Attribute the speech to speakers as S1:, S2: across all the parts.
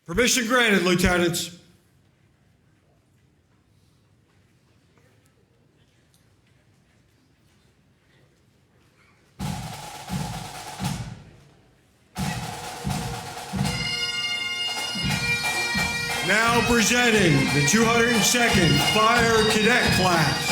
S1: Permission granted, Lieutenants. Now presenting the 202nd Fire Cadet Class.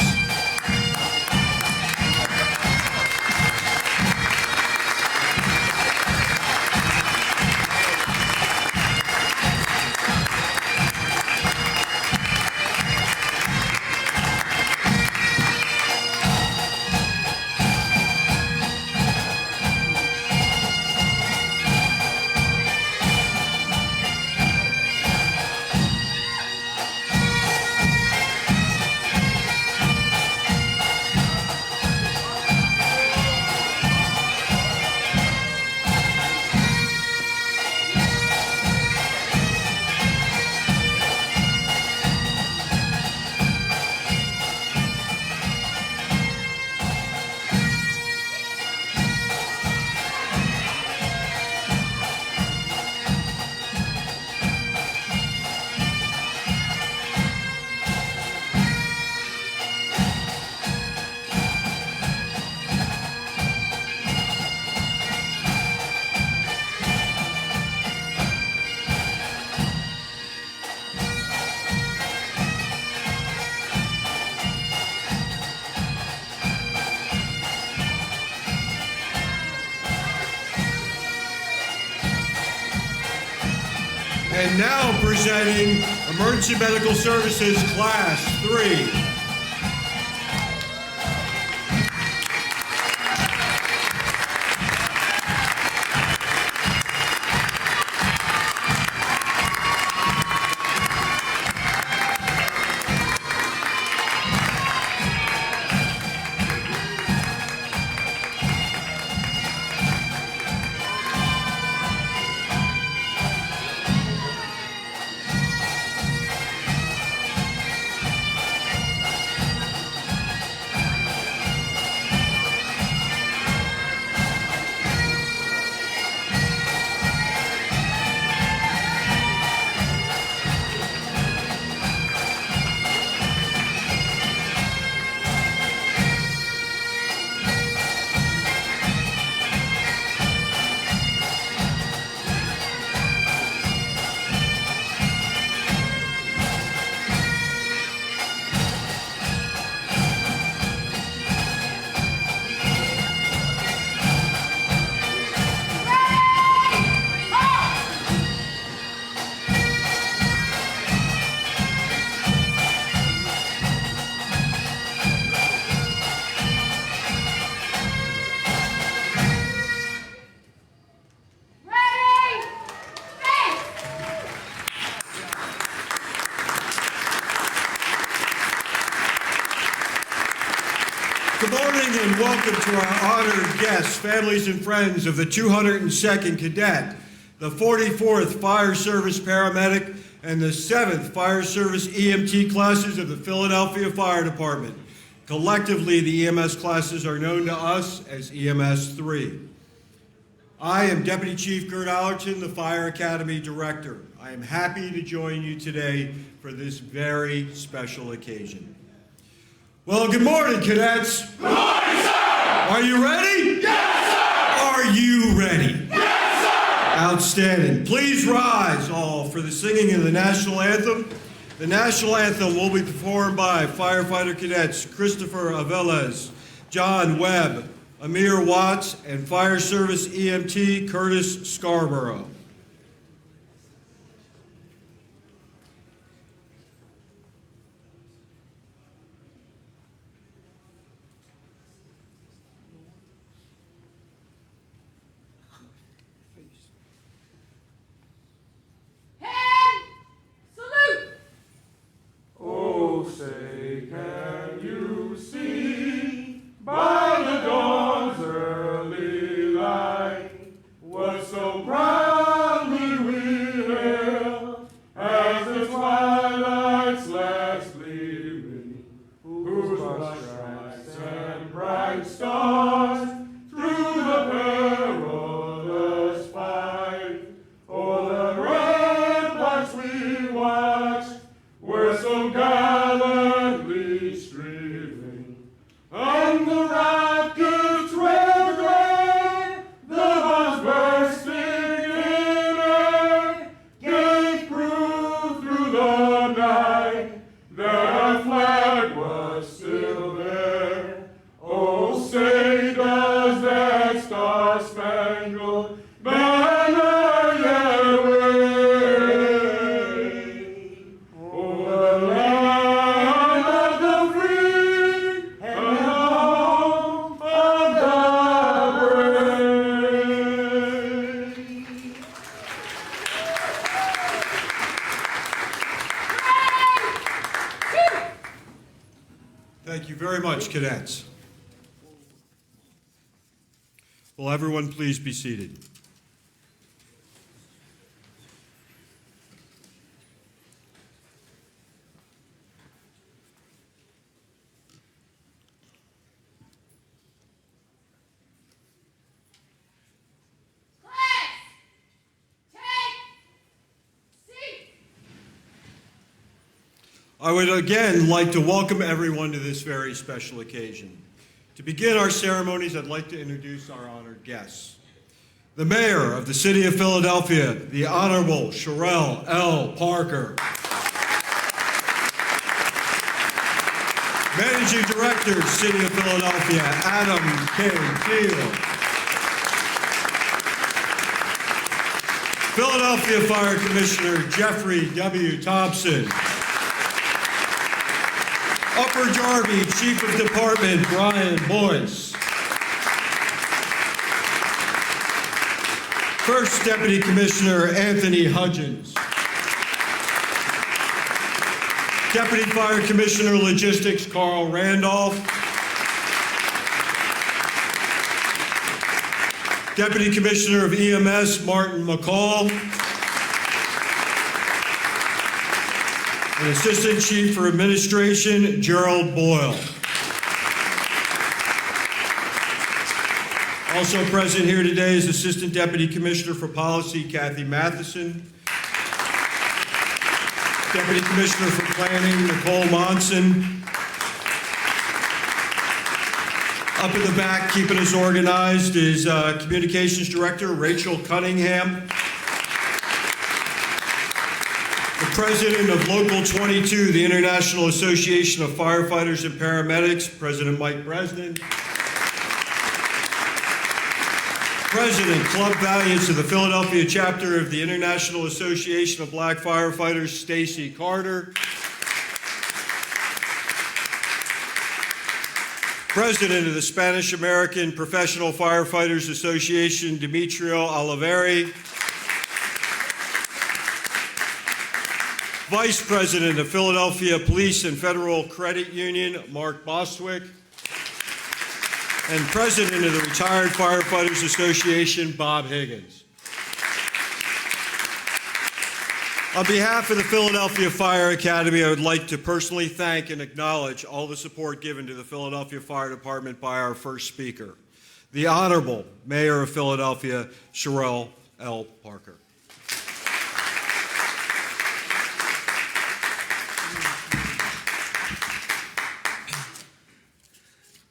S1: And now presenting Emergency Medical Services Class 3. Good morning and welcome to our honored guests, families and friends of the 202nd Cadet, the 44th Fire Service Paramedic, and the 7th Fire Service EMT classes of the Philadelphia Fire Department. Collectively, the EMS classes are known to us as EMS 3. I am Deputy Chief Gert Allerton, the Fire Academy Director. I am happy to join you today for this very special occasion. Well, good morning, cadets.
S2: Good morning, sir!
S1: Are you ready?
S2: Yes, sir!
S1: Are you ready?
S2: Yes, sir!
S1: Outstanding. Please rise all for the singing of the National Anthem. The National Anthem will be performed by firefighter cadets Christopher Aveles, John Webb, Amir Watts, and Fire Service EMT Curtis Scarborough.
S2: Say, can you see by the dawn's early light what so proudly we hailed as the twilight's last gleaming, whose bright stripes and bright stars through the perilous fight o'er the red the night, that flag was still there. Oh, say does that star-spangled banner yet wave o'er the land of the free and home of the brave.
S1: Thank you very much, cadets. Will everyone please be seated? I would again like to welcome everyone to this very special occasion. To begin our ceremonies, I'd like to introduce our honored guests. The Mayor of the City of Philadelphia, the Honorable Sherelle L. Parker. Managing Director, City of Philadelphia, Adam K. Thiel. Philadelphia Fire Commissioner, Jeffrey W. Thompson. Upper Darby Chief of Department, Brian Boyce. First Deputy Commissioner, Anthony Hudgens. Deputy Fire Commissioner, Logistics, Carl Randolph. Deputy Commissioner of EMS, Martin McCall. And Assistant Chief for Administration, Gerald Boyle. Also present here today is Assistant Deputy Commissioner for Policy, Kathy Matheson. Deputy Commissioner for Planning, Nicole Monson. Up in the back, keeping us organized, is Communications Director, Rachel Cunningham. The President of Local 22, the International Association of Firefighters and Paramedics, President Mike Bresnan. President, Club Valiants of the Philadelphia chapter of the International Association of Black Firefighters, Stacy Carter. President of the Spanish American Professional Firefighters Association, Demetrio Oliveri. Vice President of Philadelphia Police and Federal Credit Union, Mark Bostwick. And President of the Retired Firefighters Association, Bob Higgins. On behalf of the Philadelphia Fire Academy, I would like to personally thank and acknowledge all the support given to the Philadelphia Fire Department by our first speaker, the Honorable Mayor of Philadelphia, Sherelle L. Parker.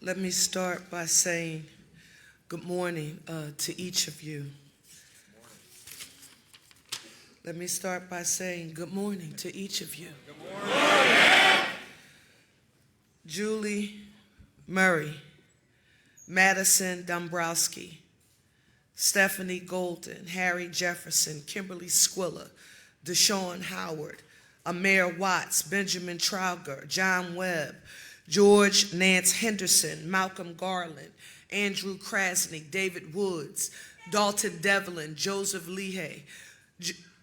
S3: Let me start by saying good morning to each of you. Let me start by saying good morning to each of you. Good morning. Julie Murray, Madison Dombrowski, Stephanie Golden, Harry Jefferson, Kimberly Squilla, Deshaun Howard, Amir Watts, Benjamin Trauger, John Webb, George Nance Henderson, Malcolm Garland, Andrew Krasny, David Woods, Dalton Devlin, Joseph Leahy,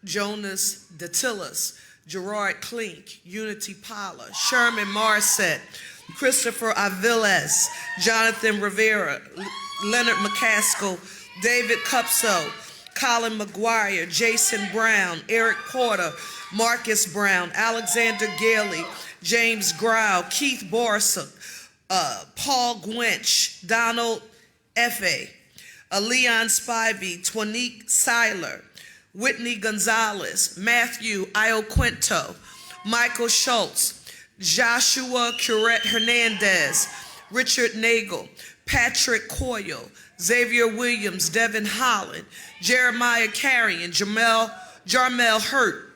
S3: Jonas Datillas, Gerard Klink, Unity Pala, Sherman Marset, Christopher Aviles, Jonathan Rivera, Leonard McCaskill, David Cupso, Colin McGuire, Jason Brown, Eric Porter, Marcus Brown, Alexander Gailey, James Grau, Keith Borsa, Paul Gwench, Donald Efe, Leon Spivey, Twanique Seiler, Whitney Gonzalez, Matthew Ioquinto, Michael Schultz, Joshua Curette Hernandez, Richard Nagel, Patrick Coyle, Xavier Williams, Devin Holland, Jeremiah Carrion, Jarmel Hurt,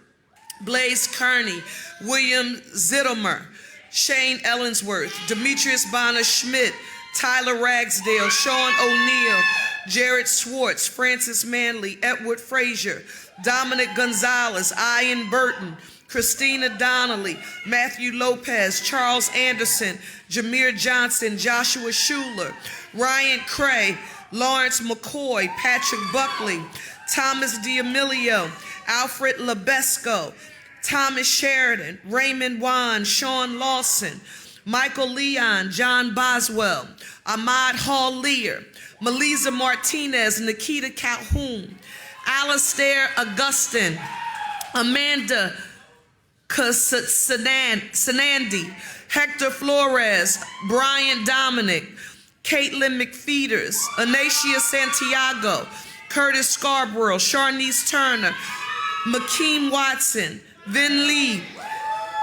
S3: Blaze Kearney, William Zittelmer, Shane Ellensworth, Demetrius Bonner Schmidt, Tyler Ragsdale, Sean O'Neill, Jared Swartz, Francis Manley, Edward Frazier, Dominic Gonzalez, Ian Burton, Christina Donnelly, Matthew Lopez, Charles Anderson, Jameer Johnson, Joshua Schuler, Ryan Cray, Lawrence McCoy, Patrick Buckley, Thomas D'Amelio, Alfred Labesco, Thomas Sheridan, Raymond Wan, Sean Lawson, Michael Leon, John Boswell, Ahmad Hall Lear, Melissa Martinez, Nikita Calhoun, Alastair Augustin, Amanda Sanandi, Hector Flores, Brian Dominic, Caitlin McFeeters, Anacia Santiago, Curtis Scarborough, Sharnice Turner, Makeem Watson, Vin Lee,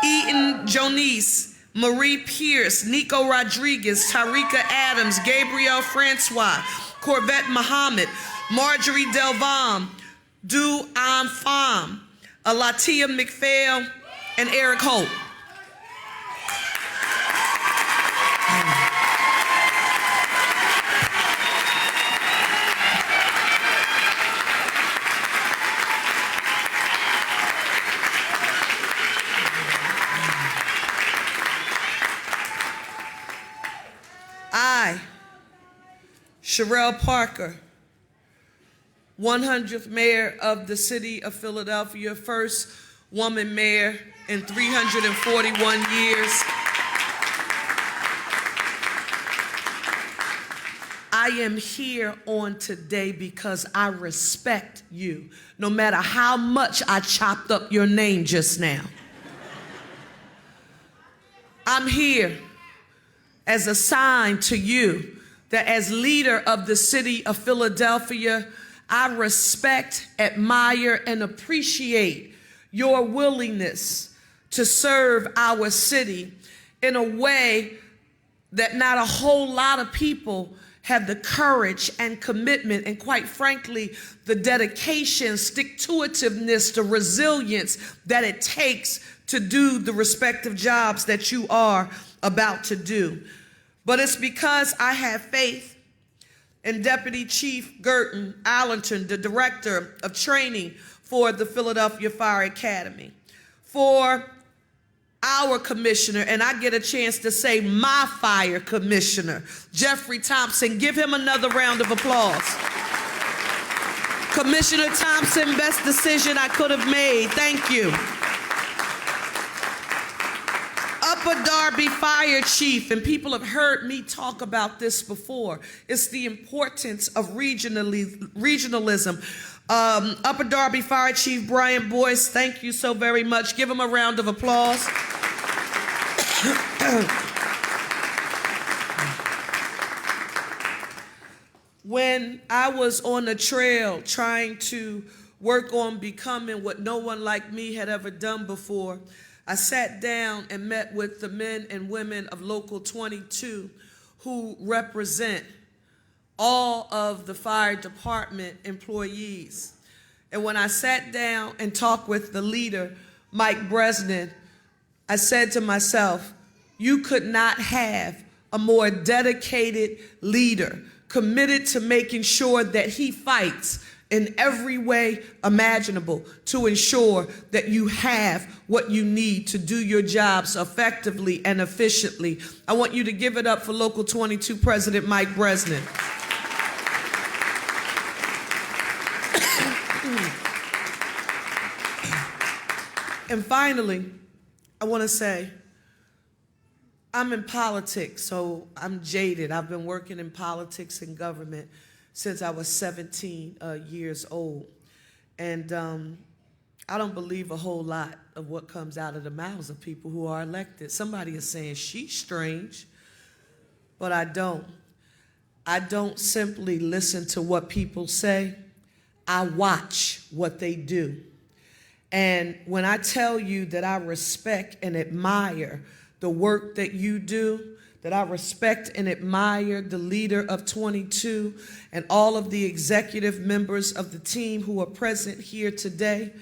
S3: Eaton Jonice, Marie Pierce, Nico Rodriguez, Tarika Adams, Gabriel Francois, Corvette Muhammad, Marjorie Delvam, Du Am Pham, Alatia McPhail, and Eric Holt. I, Sherelle Parker, 100th mayor of the city of Philadelphia, first woman mayor in 341 years. I am here on today because I respect you, no matter how much I chopped up your name just now. I'm here as a sign to you that as leader of the city of Philadelphia, I respect, admire, and appreciate your willingness to serve our city in a way that not a whole lot of people have the courage and commitment and, quite frankly, the dedication, stick-to-itiveness, the resilience that it takes to do the respective jobs that you are about to do. But it's because I have faith in Deputy Chief Gerton Allerton, the Director of Training for the Philadelphia Fire Academy, for our commissioner, and I get a chance to say my fire commissioner, Jeffrey Thompson. Give him another round of applause. Commissioner Thompson, best decision I could have made. Thank you. Upper Darby Fire Chief, and people have heard me talk about this before. It's the importance of regionalism. Upper Darby Fire Chief Brian Boyce, thank you so very much. Give him a round of applause. When I was on the trail trying to work on becoming what no one like me had ever done before, I sat down and met with the men and women of Local 22 who represent all of the fire department employees. And when I sat down and talked with the leader, Mike Bresnan, I said to myself, you could not have a more dedicated leader, committed to making sure that he fights in every way imaginable to ensure that you have what you need to do your jobs effectively and efficiently. I want you to give it up for Local 22 President Mike Bresnan. And finally, I want to say, I'm in politics, so I'm jaded. I've been working in politics and government since I was 17 years old. And I don't believe a whole lot of what comes out of the mouths of people who are elected. Somebody is saying, she's strange, but I don't. I don't simply listen to what people say. I watch what they do. And when I tell you that I respect and admire the work that you do, that I respect and admire the leader of 22 and all of the executive members of the team who are present here today,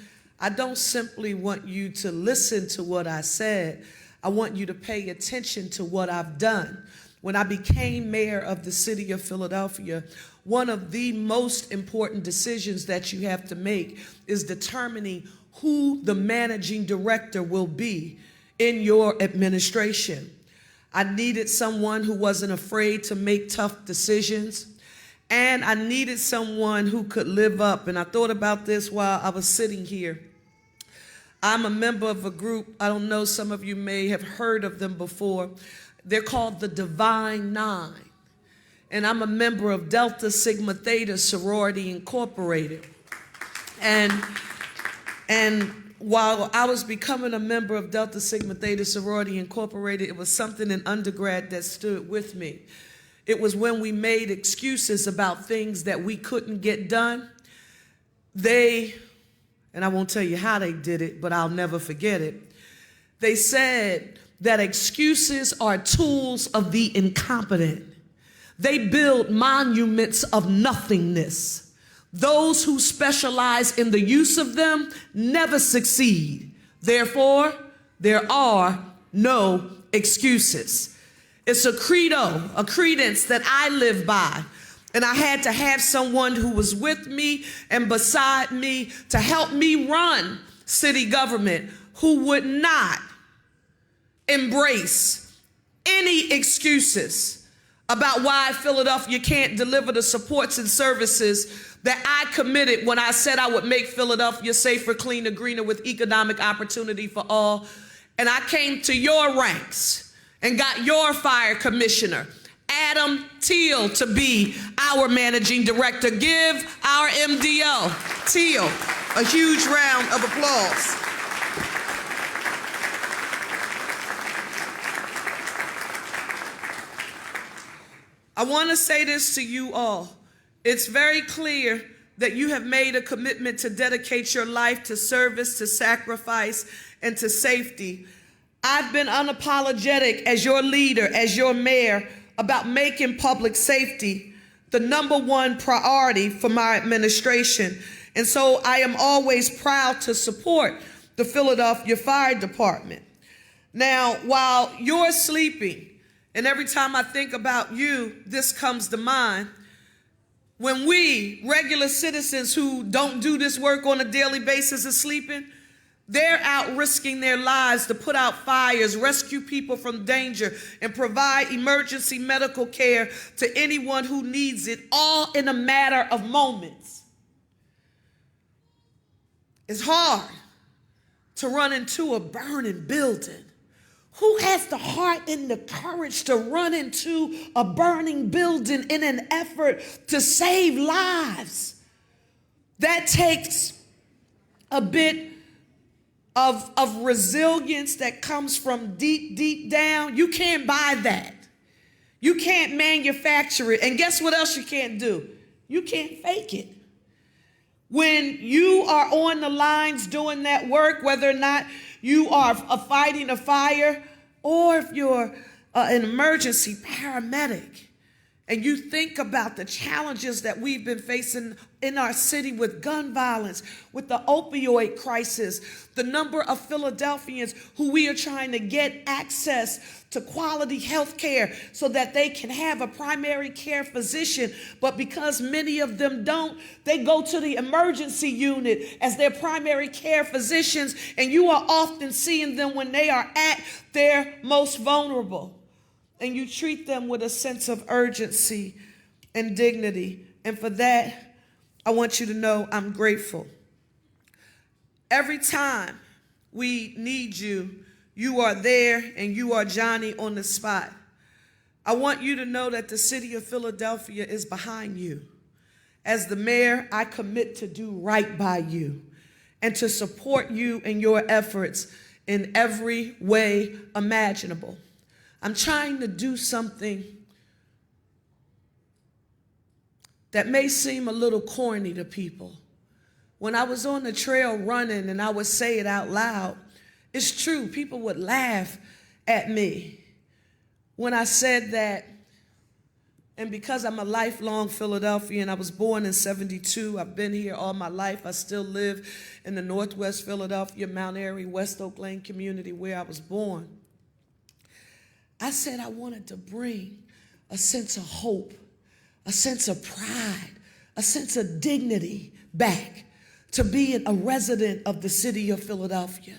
S3: I don't simply want you to listen to what I said. I want you to pay attention to what I've done. When I became mayor of the city of Philadelphia, one of the most important decisions that you have to make is determining who the managing director will be in your administration. I needed someone who wasn't afraid to make tough decisions, and I needed someone who could live up. And I thought about this while I was sitting here. I'm a member of a group, I don't know, some of you may have heard of them before. They're called the Divine Nine. And I'm a member of Delta Sigma Theta Sorority Incorporated. And while I was becoming a member of Delta Sigma Theta Sorority Incorporated, it was something in undergrad that stood with me. It was when we made excuses about things that we couldn't get done. And I won't tell you how they did it, but I'll never forget it. They said that excuses are tools of the incompetent. They build monuments of nothingness. Those who specialize in the use of them never succeed. Therefore, there are no excuses. It's a credo, a credence that I live by. And I had to have someone who was with me and beside me to help me run city government who would not embrace any excuses about why Philadelphia can't deliver the supports and services that I committed when I said I would make Philadelphia safer, cleaner, greener with economic opportunity for all. And I came to your ranks and got your fire commissioner, Adam Teal, to be our managing director. Give our MDO, Teal, a huge round of applause. I want to say this to you all. It's very clear that you have made a commitment to dedicate your life to service, to sacrifice, and to safety. I've been unapologetic as your leader, as your mayor, about making public safety the #1 priority for my administration. And so I am always proud to support the Philadelphia Fire Department. Now, while you're sleeping, and every time I think about you, this comes to mind, when we, regular citizens who don't do this work on a daily basis, are sleeping, they're out risking their lives to put out fires, rescue people from danger, and provide emergency medical care to anyone who needs it, all in a matter of moments. It's hard to run into a burning building. Who has the heart and the courage to run into a burning building in an effort to save lives? That takes a bit of resilience that comes from deep, deep down. You can't buy that. You can't manufacture it. And guess what else you can't do? You can't fake it. When you are on the lines doing that work, whether or not you are fighting a fire or if you're an emergency paramedic, and you think about the challenges that we've been facing in our city with gun violence, with the opioid crisis, the number of Philadelphians who we are trying to get access to quality health care so that they can have a primary care physician, but because many of them don't, they go to the emergency unit as their primary care physicians, and you are often seeing them when they are at their most vulnerable. And you treat them with a sense of urgency and dignity. And for that, I want you to know I'm grateful. Every time we need you, you are there and you are Johnny on the spot. I want you to know that the city of Philadelphia is behind you. As the mayor, I commit to do right by you and to support you in your efforts in every way imaginable. I'm trying to do something that may seem a little corny to people. When I was on the trail running and I would say it out loud, it's true, people would laugh at me when I said that And because I'm a lifelong Philadelphian, I was born in 72. I've been here all my life. I still live in the Northwest Philadelphia, Mount Airy, West Oak Lane community where I was born. I said I wanted to bring a sense of hope, a sense of pride, a sense of dignity back to being a resident of the city of Philadelphia,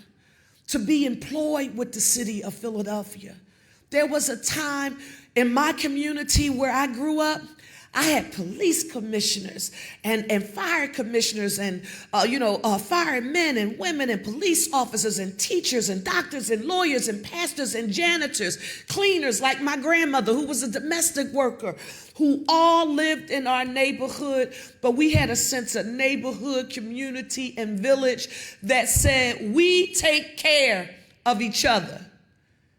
S3: to be employed with the city of Philadelphia. There was a time in my community where I grew up, I had police commissioners and fire commissioners and, firemen and women and police officers and teachers and doctors and lawyers and pastors and janitors, cleaners like my grandmother who was a domestic worker, who all lived in our neighborhood, but we had a sense of neighborhood, community, and village that said we take care of each other.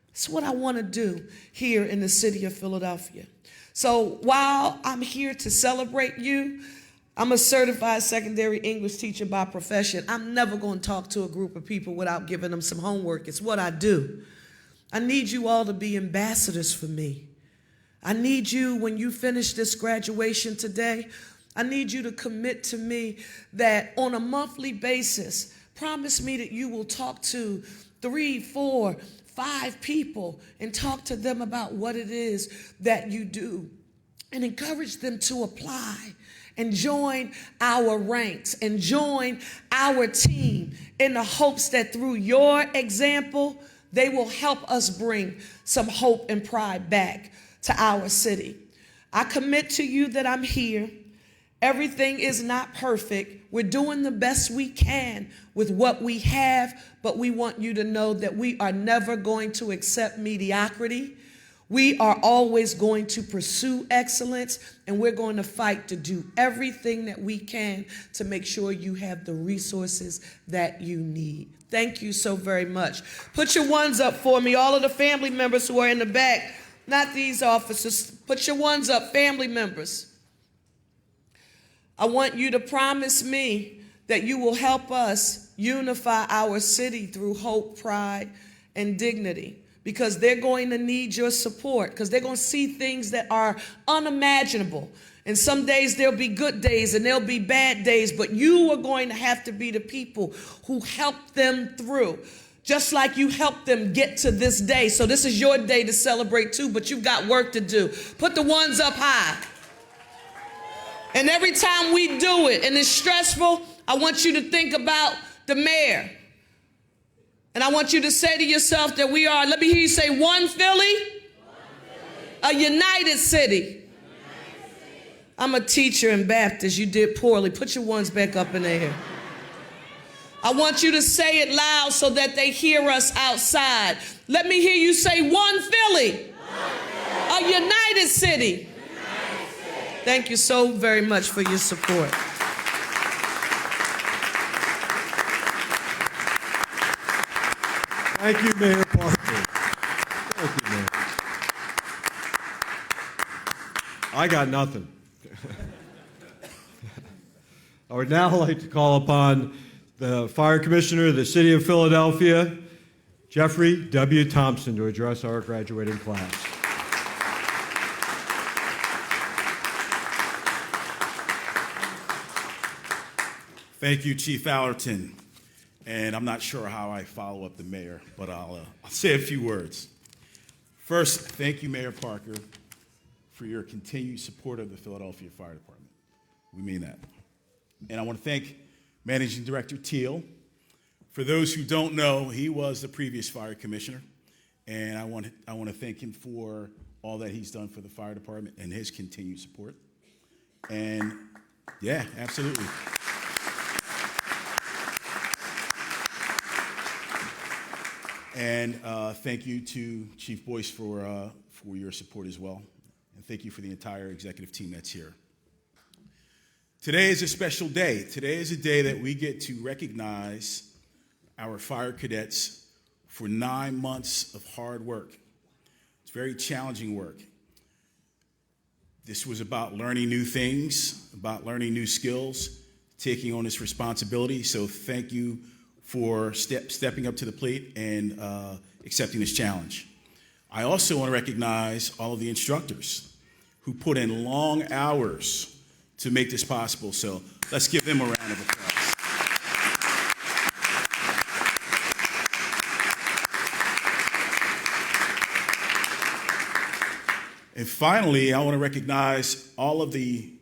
S3: That's what I want to do here in the city of Philadelphia. So while I'm here to celebrate you, I'm a certified secondary English teacher by profession. I'm never going to talk to a group of people without giving them some homework. It's what I do. I need you all to be ambassadors for me. I need you, when you finish this graduation today, I need you to commit to me that on a monthly basis, promise me that you will talk to 3, 4, 5 people and talk to them about what it is that you do and encourage them to apply and join our ranks and join our team in the hopes that through your example, they will help us bring some hope and pride back to our city. I commit to you that I'm here. Everything is not perfect. We're doing the best we can with what we have, but we want you to know that we are never going to accept mediocrity. We are always going to pursue excellence, and we're going to fight to do everything that we can to make sure you have the resources that you need. Thank you so very much. Put your ones up for me, all of the family members who are in the back, not these officers. Put your ones up, family members. I want you to promise me that you will help us unify our city through hope, pride, and dignity, because they're going to need your support, because they're going to see things that are unimaginable. And some days there'll be good days and there'll be bad days, but you are going to have to be the people who help them through, just like you helped them get to this day. So this is your day to celebrate too, but you've got work to do. Put the ones up high. And every time we do it and it's stressful, I want you to think about the mayor. And I want you to say to yourself that we are, let me hear you say, one Philly, a united city. I'm a teacher in Baptist. You did poorly. Put your ones back up in the air. I want you to say it loud so that they hear us outside. Let me hear you say, one Philly, a united city. Thank you so very much for your support.
S1: Thank you, Mayor Parker. Thank you, Mayor. I got nothing. I would now like to call upon the Fire Commissioner of the City of Philadelphia, Jeffrey W. Thompson, to address our graduating class.
S4: Thank you, Chief Allerton. And I'm not sure how I follow up the mayor, but I'll say a few words. First, thank you, Mayor Parker, for your continued support of the Philadelphia Fire Department. We mean that. And I want to thank Managing Director Teal. For those who don't know, he was the previous fire commissioner, and I want to thank him for all that he's done for the fire department and his continued support. And yeah, absolutely. And thank you to Chief Boyce for your support as well. And thank you for the entire executive team that's here. Today is a special day. Today is a day that we get to recognize our fire cadets for 9 months of hard work. It's very challenging work. This was about learning new things, about learning new skills, taking on this responsibility. So thank you for stepping up to the plate and accepting this challenge. I also want to recognize all of the instructors who put in long hours to make this possible. So let's give them a round of applause. And finally, I want to recognize all of the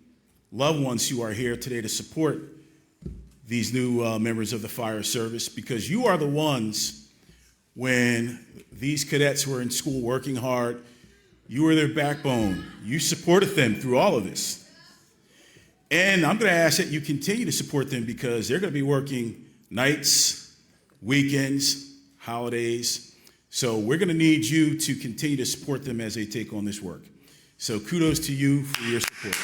S4: loved ones who are here today to support these new members of the fire service, because you are the ones, when these cadets were in school working hard, you were their backbone. You supported them through all of this. And I'm going to ask that you continue to support them, because they're going to be working nights, weekends, holidays. So we're going to need you to continue to support them as they take on this work. So kudos to you for your support.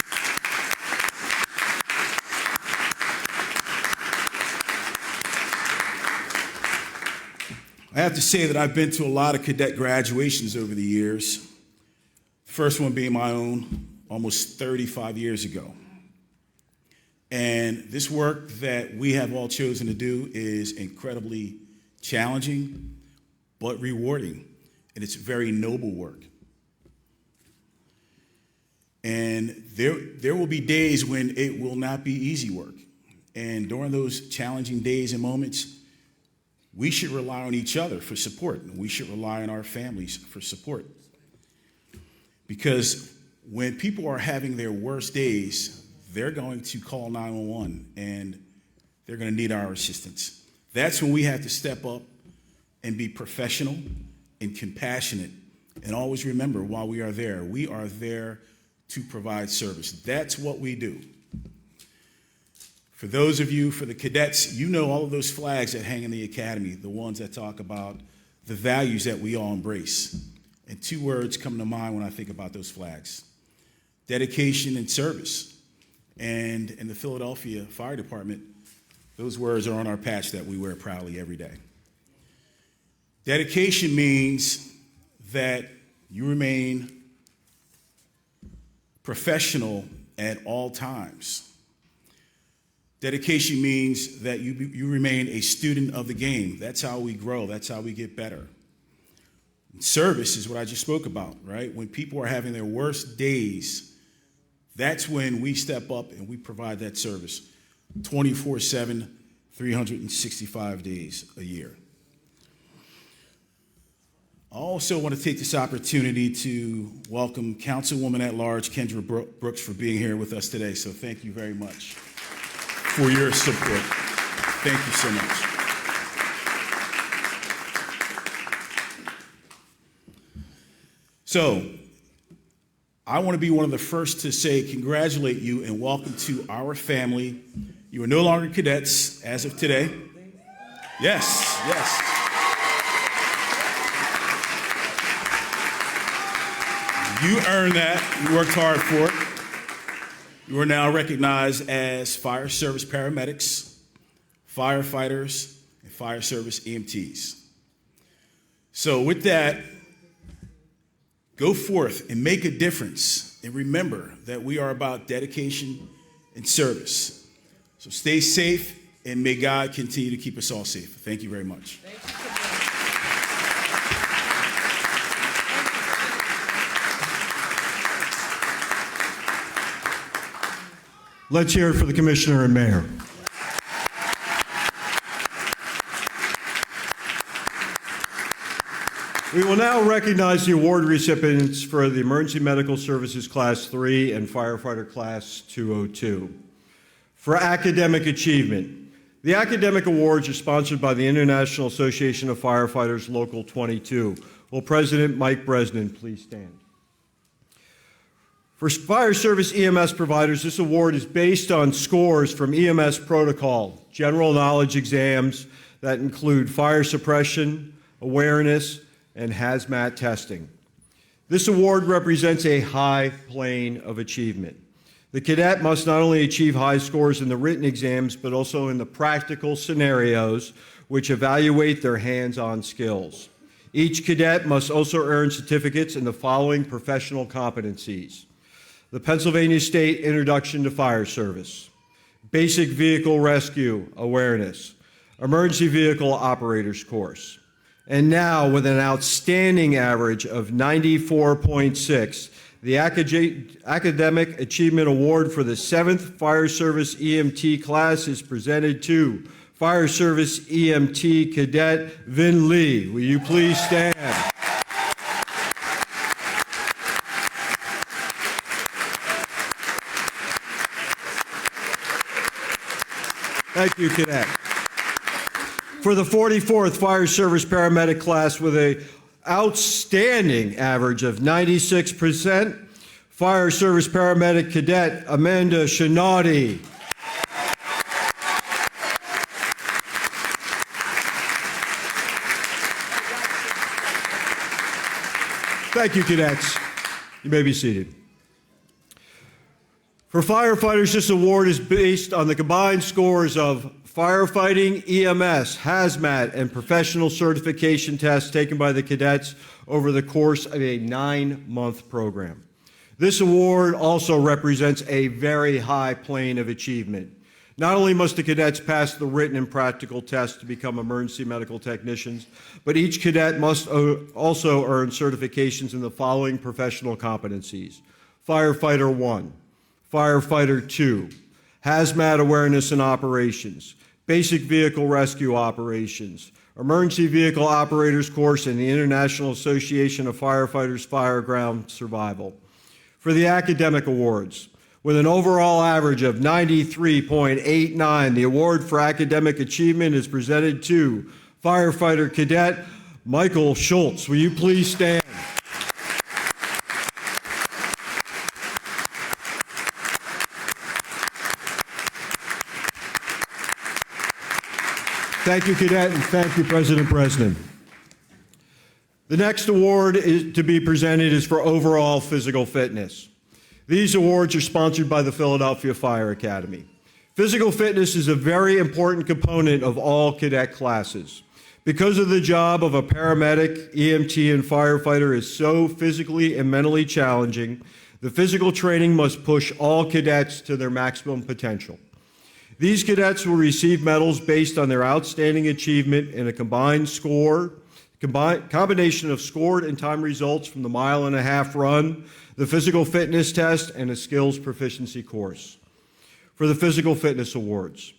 S4: I have to say that I've been to a lot of cadet graduations over the years. The first one being my own almost 35 years ago. And this work that we have all chosen to do is incredibly challenging, but rewarding. And it's very noble work. And there will be days when it will not be easy work. And during those challenging days and moments, we should rely on each other for support. And we should rely on our families for support. Because when people are having their worst days, they're going to call 911 and they're going to need our assistance. That's when we have to step up and be professional and compassionate. And always remember, while we are there to provide service. That's what we do. For those of you, for the cadets, you know all of those flags that hang in the academy, the ones that talk about the values that we all embrace. And two words come to mind when I think about those flags: dedication and service. And in the Philadelphia Fire Department, those words are on our patch that we wear proudly every day. Dedication means that you remain professional at all times. Dedication means that you remain a student of the game. That's how we grow. That's how we get better. And service is what I just spoke about, right? When people are having their worst days, that's when we step up and we provide that service 24/7, 365 days a year. I also want to take this opportunity to welcome Councilwoman at Large Kendra Brooks for being here with us today. So thank you very much for your support. Thank you so much. So I want to be one of the first to say congratulate you and welcome to our family. You are no longer cadets as of today. Yes, yes. You earned that. You worked hard for it. You are now recognized as fire service paramedics, firefighters, and fire service EMTs. So with that, go forth and make a difference. And remember that we are about dedication and service. So stay safe, and may God continue to keep us all safe. Thank you very much.
S1: Let's hear it for the Commissioner and Mayor. We will now recognize the award recipients for the Emergency Medical Services Class 3 and Firefighter Class 202. For academic achievement, the academic awards are sponsored by the International Association of Firefighters Local 22. Will President Mike Bresnan please stand? For fire service EMS providers, this award is based on scores from EMS protocol, general knowledge exams that include fire suppression, awareness, and hazmat testing. This award represents a high plane of achievement. The cadet must not only achieve high scores in the written exams, but also in the practical scenarios which evaluate their hands-on skills. Each cadet must also earn certificates in the following professional competencies: the Pennsylvania State Introduction to Fire Service, Basic Vehicle Rescue Awareness, Emergency Vehicle Operators Course. And now, with an outstanding average of 94.6, The Academic Achievement Award for the 7th Fire Service EMT class is presented to Fire Service EMT Cadet Vin Lee. Will you please stand? Thank you, Cadet. For the 44th Fire Service Paramedic class with an outstanding average of 96%, Fire Service Paramedic Cadet Amanda Shinati. Thank you, cadets. You may be seated. For firefighters, this award is based on the combined scores of firefighting, EMS, hazmat, and professional certification tests taken by the cadets over the course of a 9-month program. This award also represents a very high plane of achievement. Not only must the cadets pass the written and practical tests to become emergency medical technicians, but each cadet must also earn certifications in the following professional competencies: Firefighter 1, Firefighter 2, Hazmat Awareness and Operations, Basic Vehicle Rescue Operations, Emergency Vehicle Operators Course, and the International Association of Firefighters Fireground Survival. For the academic awards, with an overall average of 93.89, the award for academic achievement is presented to Firefighter Cadet Michael Schultz. Will you please stand? Thank you, Cadet, and thank you, President Bresnan. The next award to be presented is for overall physical fitness. These awards are sponsored by the Philadelphia Fire Academy. Physical fitness is a very important component of all cadet classes. Because of the job of a paramedic, EMT, and firefighter is so physically and mentally challenging, the physical training must push all cadets to their maximum potential. These cadets will receive medals based on their outstanding achievement in a combination of scored and time results from the 1.5-mile run, the physical fitness test, and a skills proficiency course. For the physical fitness awards,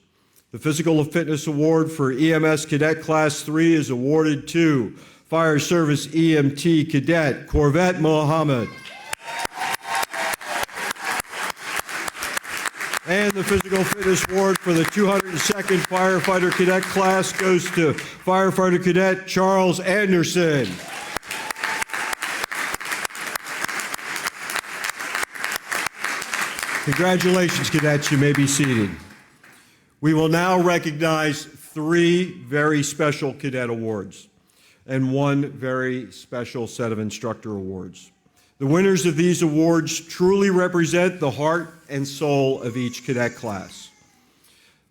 S1: the Physical Fitness Award for EMS Cadet Class 3 is awarded to Fire Service EMT Cadet Corvette Mohammed. And the Physical Fitness Award for the 202nd Firefighter Cadet class goes to Firefighter Cadet Charles Anderson. Congratulations, cadets. You may be seated. We will now recognize 3 very special cadet awards and 1 very special set of instructor awards. The winners of these awards truly represent the heart and soul of each cadet class.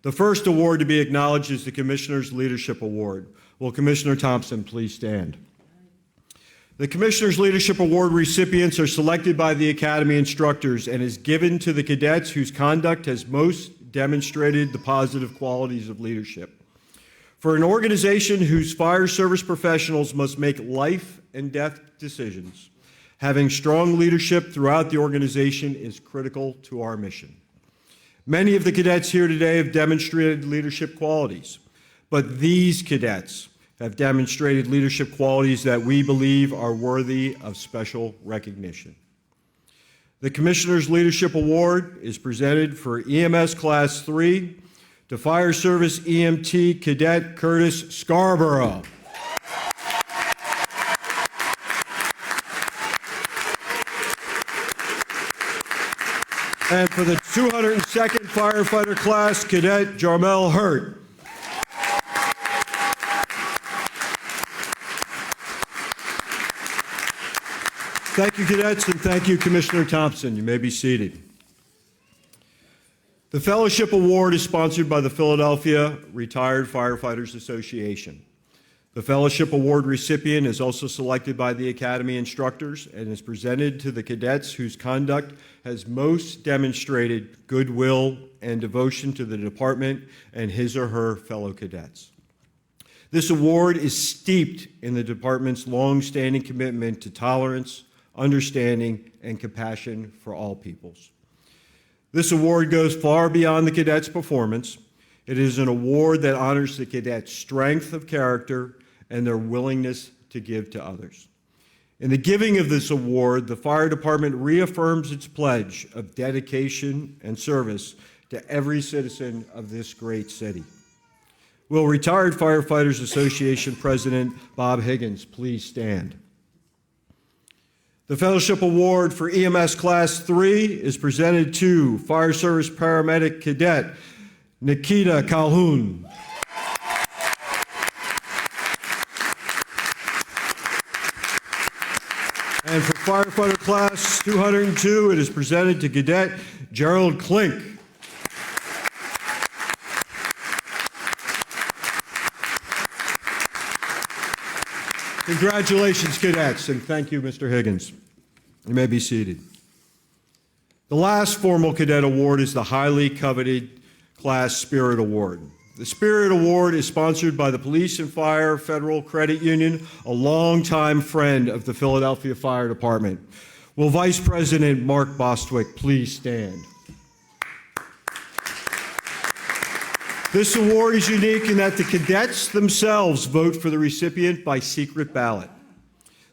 S1: The first award to be acknowledged is the Commissioner's Leadership Award. Will Commissioner Thompson please stand? The Commissioner's Leadership Award recipients are selected by the Academy instructors and is given to the cadets whose conduct has most demonstrated the positive qualities of leadership. For an organization whose fire service professionals must make life and death decisions, having strong leadership throughout the organization is critical to our mission. Many of the cadets here today have demonstrated leadership qualities, but these cadets have demonstrated leadership qualities that we believe are worthy of special recognition. The Commissioner's Leadership Award is presented for EMS Class 3 to Fire Service EMT Cadet Curtis Scarborough. And for the 202nd Firefighter class, Cadet Jarmel Hurt. Thank you, cadets, and thank you, Commissioner Thompson. You may be seated. The Fellowship Award is sponsored by the Philadelphia Retired Firefighters Association. The Fellowship Award recipient is also selected by the Academy instructors and is presented to the cadets whose conduct has most demonstrated goodwill and devotion to the department and his or her fellow cadets. This award is steeped in the department's long-standing commitment to tolerance, understanding, and compassion for all peoples. This award goes far beyond the cadets' performance. It is an award that honors the cadets' strength of character and their willingness to give to others. In the giving of this award, the fire department reaffirms its pledge of dedication and service to every citizen of this great city. Will Retired Firefighters Association President Bob Higgins please stand? The Fellowship Award for EMS Class 3 is presented to Fire Service Paramedic Cadet Nikita Calhoun. And for Firefighter Class 202, it is presented to Cadet Gerald Klink. Congratulations, cadets, and thank you, Mr. Higgins. You may be seated. The last formal cadet award is the highly coveted Class Spirit Award. The Spirit Award is sponsored by the Police and Fire Federal Credit Union, a longtime friend of the Philadelphia Fire Department. Will Vice President Mark Bostwick please stand? This award is unique in that the cadets themselves vote for the recipient by secret ballot.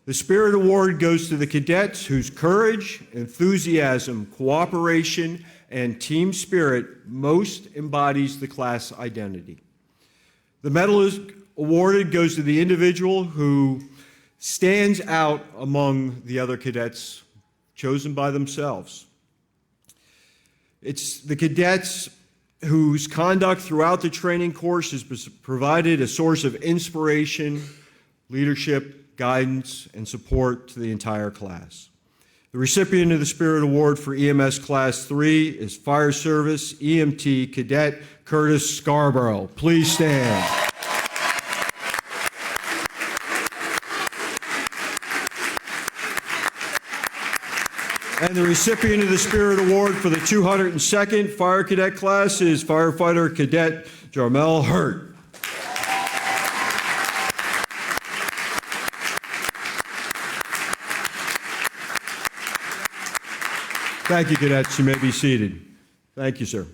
S1: The Spirit Award goes to the cadets whose courage, enthusiasm, cooperation, and team spirit most embodies the class identity. The medal is awarded goes to the individual who stands out among the other cadets chosen by themselves. It's the cadets whose conduct throughout the training course has provided a source of inspiration, leadership, guidance, and support to the entire class. The recipient of the Spirit Award for EMS Class 3 is Fire Service EMT Cadet Curtis Scarborough. Please stand. And the recipient of the Spirit Award for the 202nd Fire Cadet class is Firefighter Cadet Jarmel Hurt. Thank you, cadets. You may be seated. Thank you, sir.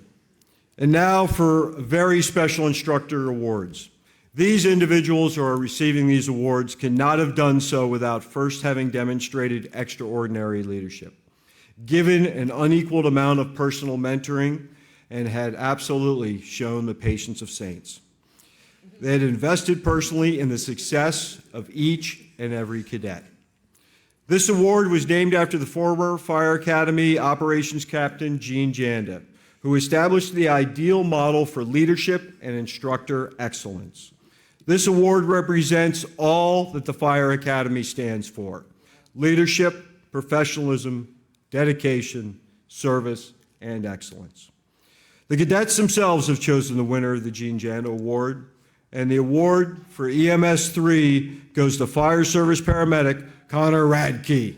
S1: And now for very special instructor awards. These individuals who are receiving these awards cannot have done so without first having demonstrated extraordinary leadership, given an unequaled amount of personal mentoring, and had absolutely shown the patience of saints. They had invested personally in the success of each and every cadet. This award was named after the former Fire Academy Operations Captain Gene Janda, who established the ideal model for leadership and instructor excellence. This award represents all that the Fire Academy stands for: leadership, professionalism, dedication, service, and excellence. The cadets themselves have chosen the winner of the Gene Janda Award, and the award for EMS 3 goes to Fire Service Paramedic Connor Radke.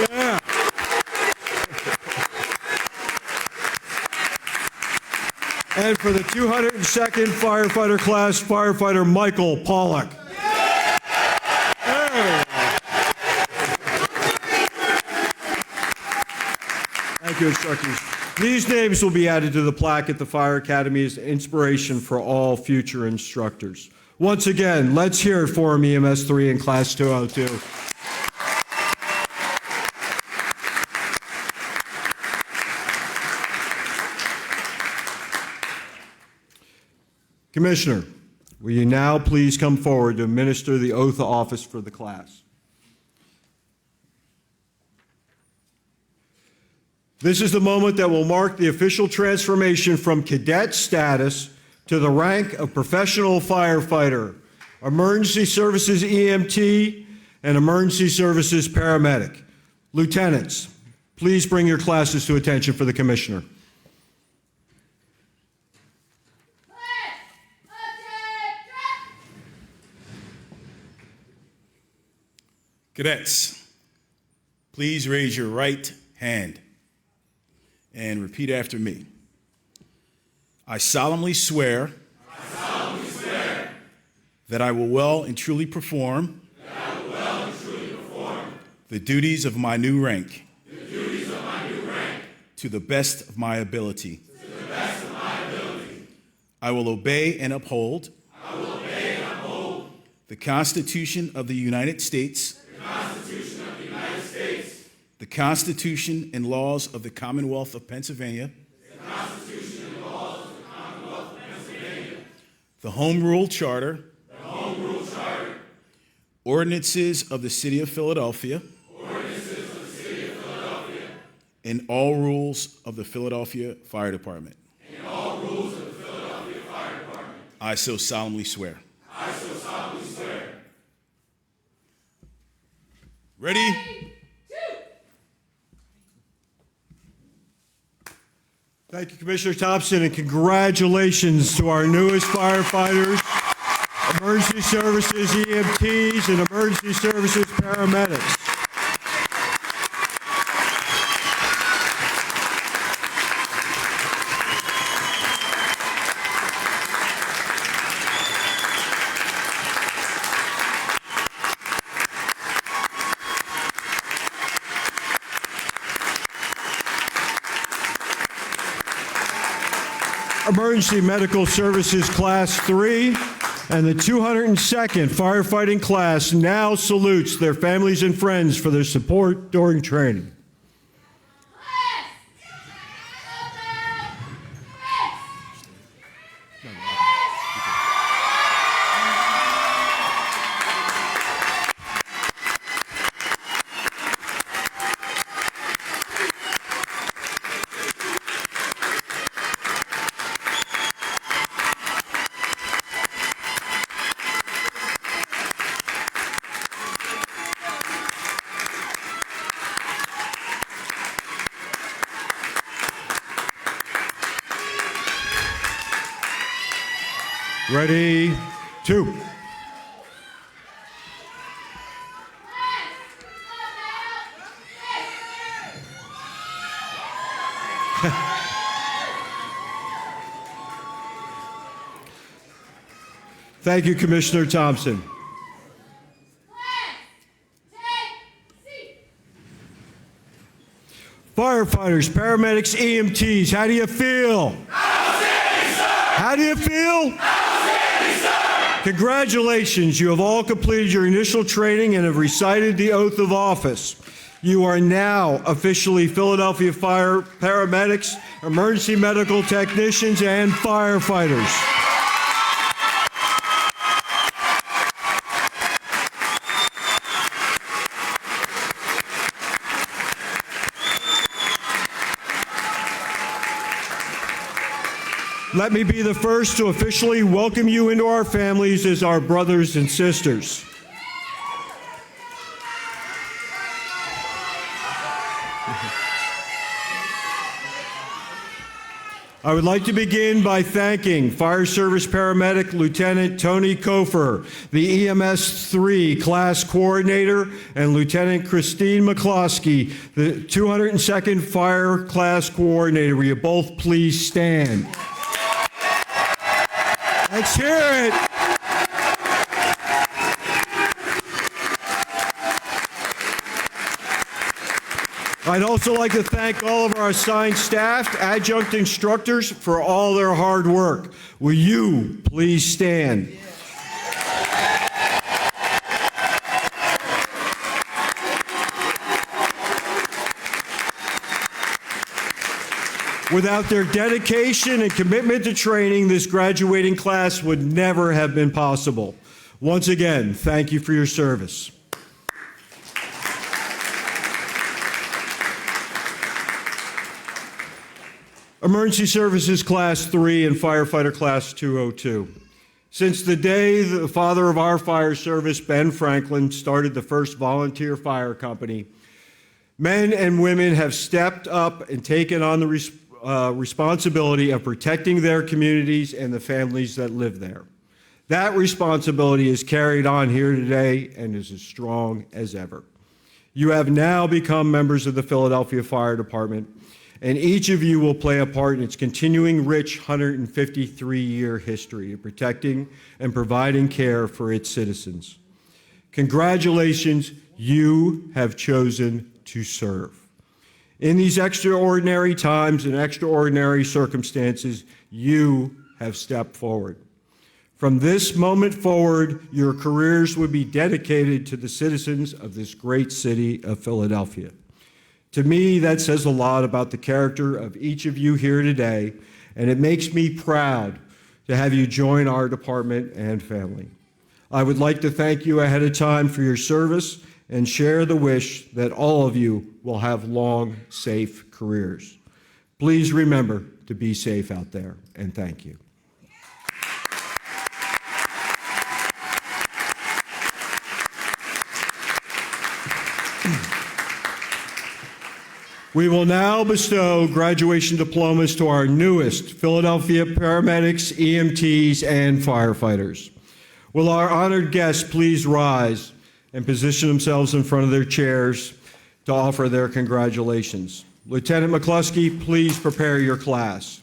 S1: Yeah. And for the 202nd Firefighter class, Firefighter Michael Pollack. Thank you, instructors. These names will be added to the plaque at the Fire Academy as inspiration for all future instructors. Once again, let's hear it for them, EMS 3 and Class 202. Commissioner, will you now please come forward to administer the oath of office for the class? This is the moment that will mark the official transformation from cadet status to the rank of professional firefighter, emergency services EMT, and emergency services paramedic. Lieutenants, please bring your classes to attention for the commissioner.
S4: Cadets, please raise your right hand and repeat after me. I solemnly swear that I will well and truly perform the duties of my new rank to the best of my ability. I will obey and uphold the Constitution of the United States, the Constitution and laws of the Commonwealth of Pennsylvania, the Home Rule Charter, ordinances of the City of Philadelphia, and all rules of the Philadelphia Fire Department. I so solemnly swear. Ready?
S1: Thank you, Commissioner Thompson, and congratulations to our newest firefighters, emergency services EMTs, and emergency services paramedics. Emergency Medical Services Class 3 and the 202nd Firefighting Class now salutes their families and friends for their support during training. Ready, two. Thank you, Commissioner Thompson. Firefighters, paramedics, EMTs, how do you feel? How do you feel? Congratulations, you have all completed your initial training and have recited the oath of office. You are now officially Philadelphia Fire paramedics, emergency medical technicians, and firefighters. Let me be the first to officially welcome you into our families as our brothers and sisters. I would like to begin by thanking Fire Service Paramedic Lieutenant Tony Kofer, the EMS 3 Class Coordinator, and Lieutenant Christine McCloskey, the 202nd Fire Class Coordinator. Will you both please stand? Let's hear it. I'd also like to thank all of our assigned staff, adjunct instructors for all their hard work. Will you please stand? Without their dedication and commitment to training, this graduating class would never have been possible. Once again, thank you for your service. Emergency Services Class 3 and Firefighter Class 202. Since the day the father of our fire service, Ben Franklin, started the first volunteer fire company, men and women have stepped up and taken on the responsibility of protecting their communities and the families that live there. That responsibility is carried on here today and is as strong as ever. You have now become members of the Philadelphia Fire Department, and each of you will play a part in its continuing rich 153-year history of protecting and providing care for its citizens. Congratulations, you have chosen to serve. In these extraordinary times and extraordinary circumstances, you have stepped forward. From this moment forward, your careers will be dedicated to the citizens of this great city of Philadelphia. To me, that says a lot about the character of each of you here today, and it makes me proud to have you join our department and family. I would like to thank you ahead of time for your service and share the wish that all of you will have long, safe careers. Please remember to be safe out there, and thank you. We will now bestow graduation diplomas to our newest Philadelphia paramedics, EMTs, and firefighters. Will our honored guests please rise and position themselves in front of their chairs to offer their congratulations. Lieutenant McCluskey, please prepare your class.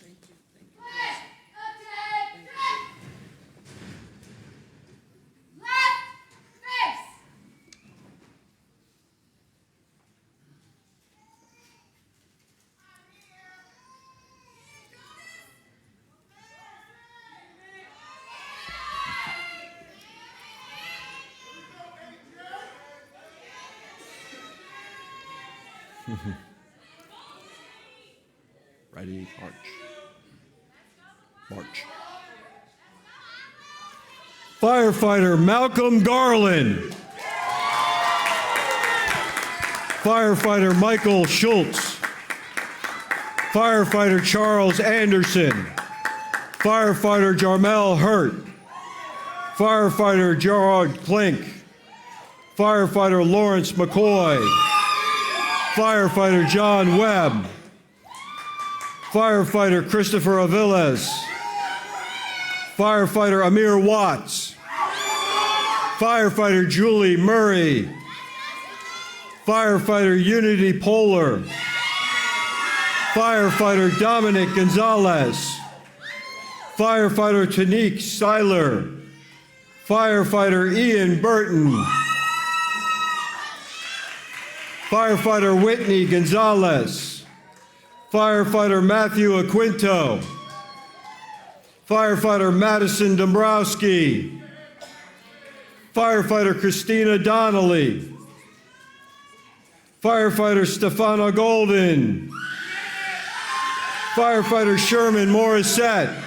S1: Ready, march. March. Firefighter Malcolm Garland. Firefighter Michael Schultz. Firefighter Charles Anderson. Firefighter Jarmel Hurt. Firefighter Gerard Klink. Firefighter Lawrence McCoy. Firefighter John Webb. Firefighter Christopher Aviles. Firefighter Amir Watts. Firefighter Julie Murray. Firefighter Unity Polar. Firefighter Dominic Gonzalez. Firefighter Tanique Seiler. Firefighter Ian Burton. Firefighter Whitney Gonzalez. Firefighter Matthew Aquinto. Firefighter Madison Dombrowski. Firefighter Christina Donnelly. Firefighter Stefano Golden. Firefighter Sherman Morissette.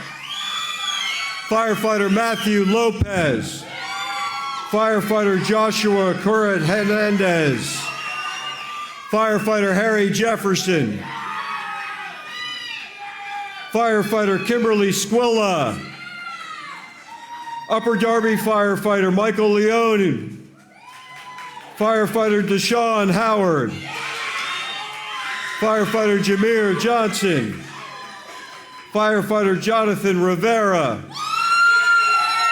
S1: Firefighter Matthew Lopez. Firefighter Joshua Currat Hernandez. Firefighter Harry Jefferson. Firefighter Kimberly Squilla. Upper Darby Firefighter Michael Leone. Firefighter Deshaun Howard. Firefighter Jameer Johnson. Firefighter Jonathan Rivera.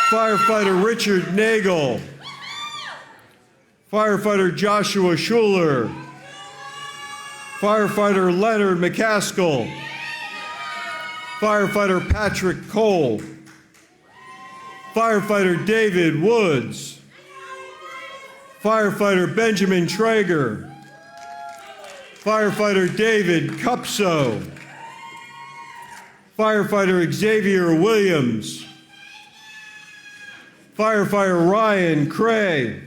S1: Firefighter Richard Nagel. Firefighter Joshua Schuler. Firefighter Leonard McCaskill. Firefighter Patrick Cole. Firefighter David Woods. Firefighter Benjamin Traeger. Firefighter David Cupso. Firefighter Xavier Williams. Firefighter Ryan Cray.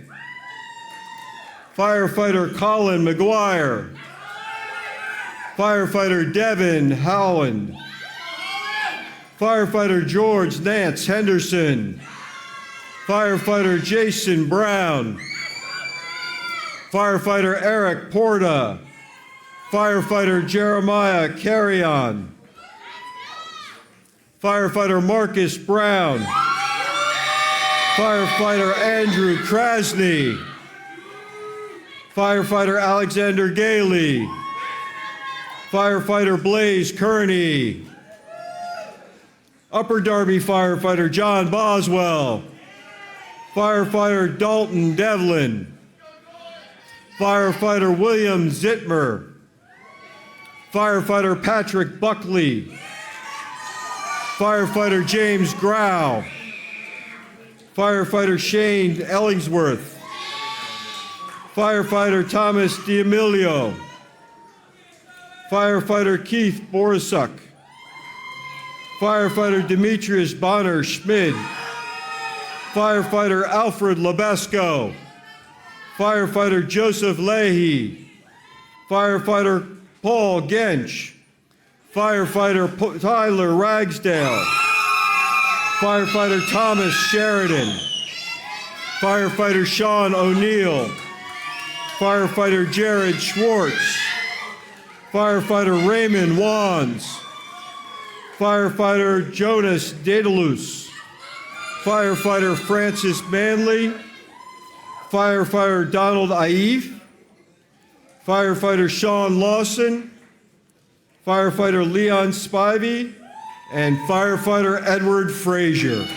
S1: Firefighter Colin McGuire. Firefighter Devin Howland. Firefighter George Nance Henderson. Firefighter Jason Brown. Firefighter Eric Porta. Firefighter Jeremiah Carrion. Firefighter Marcus Brown. Firefighter Andrew Krasny. Firefighter Alexander Gailey. Firefighter Blaze Kearney. Upper Darby Firefighter John Boswell. Firefighter Dalton Devlin. Firefighter William Zitmer. Firefighter Patrick Buckley, Firefighter James Grau, Firefighter Shane Ellingsworth, Firefighter Thomas D'Amelio, Firefighter Keith Borisuk, Firefighter Demetrius Bonner Schmid, Firefighter Alfred Labesco, Firefighter Joseph Leahy, Firefighter Paul Gensch, Firefighter Tyler Ragsdale, Firefighter Thomas Sheridan, Firefighter Sean O'Neill, Firefighter Jared Schwartz, Firefighter Raymond Wands, Firefighter Jonas Daedalus, Firefighter Francis Manley, Firefighter Donald Aif, Firefighter Sean Lawson, Firefighter Leon Spivey, and Firefighter Edward Frazier.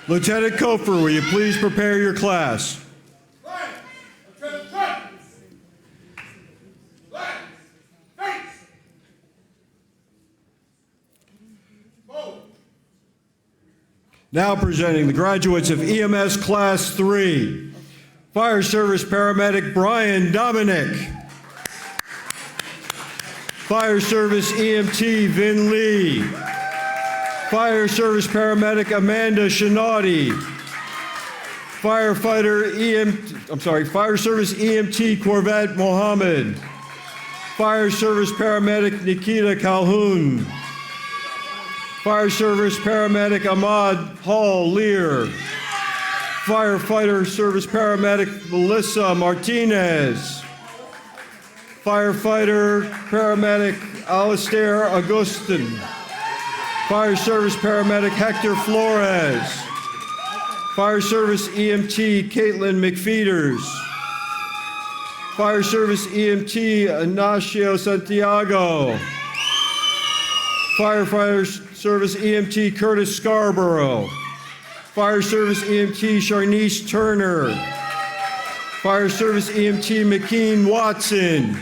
S1: Lieutenant Kofer, will you please prepare your class? Now presenting the graduates of EMS Class 3. Fire Service Paramedic Brian Dominic. Fire Service EMT Vin Lee. Fire Service Paramedic Amanda Shinauti. Fire Service EMT Corvette Mohammed. Fire Service Paramedic Nikita Calhoun. Fire Service Paramedic Ahmad Hall Lear. Firefighter Service Paramedic Melissa Martinez. Firefighter Paramedic Alistair Augustin. Fire Service Paramedic Hector Flores. Fire Service EMT Caitlin McFeeters. Fire Service EMT Ignacio Santiago. Firefighter Service EMT Curtis Scarborough. Fire Service EMT Sharnice Turner. Fire Service EMT McKean Watson.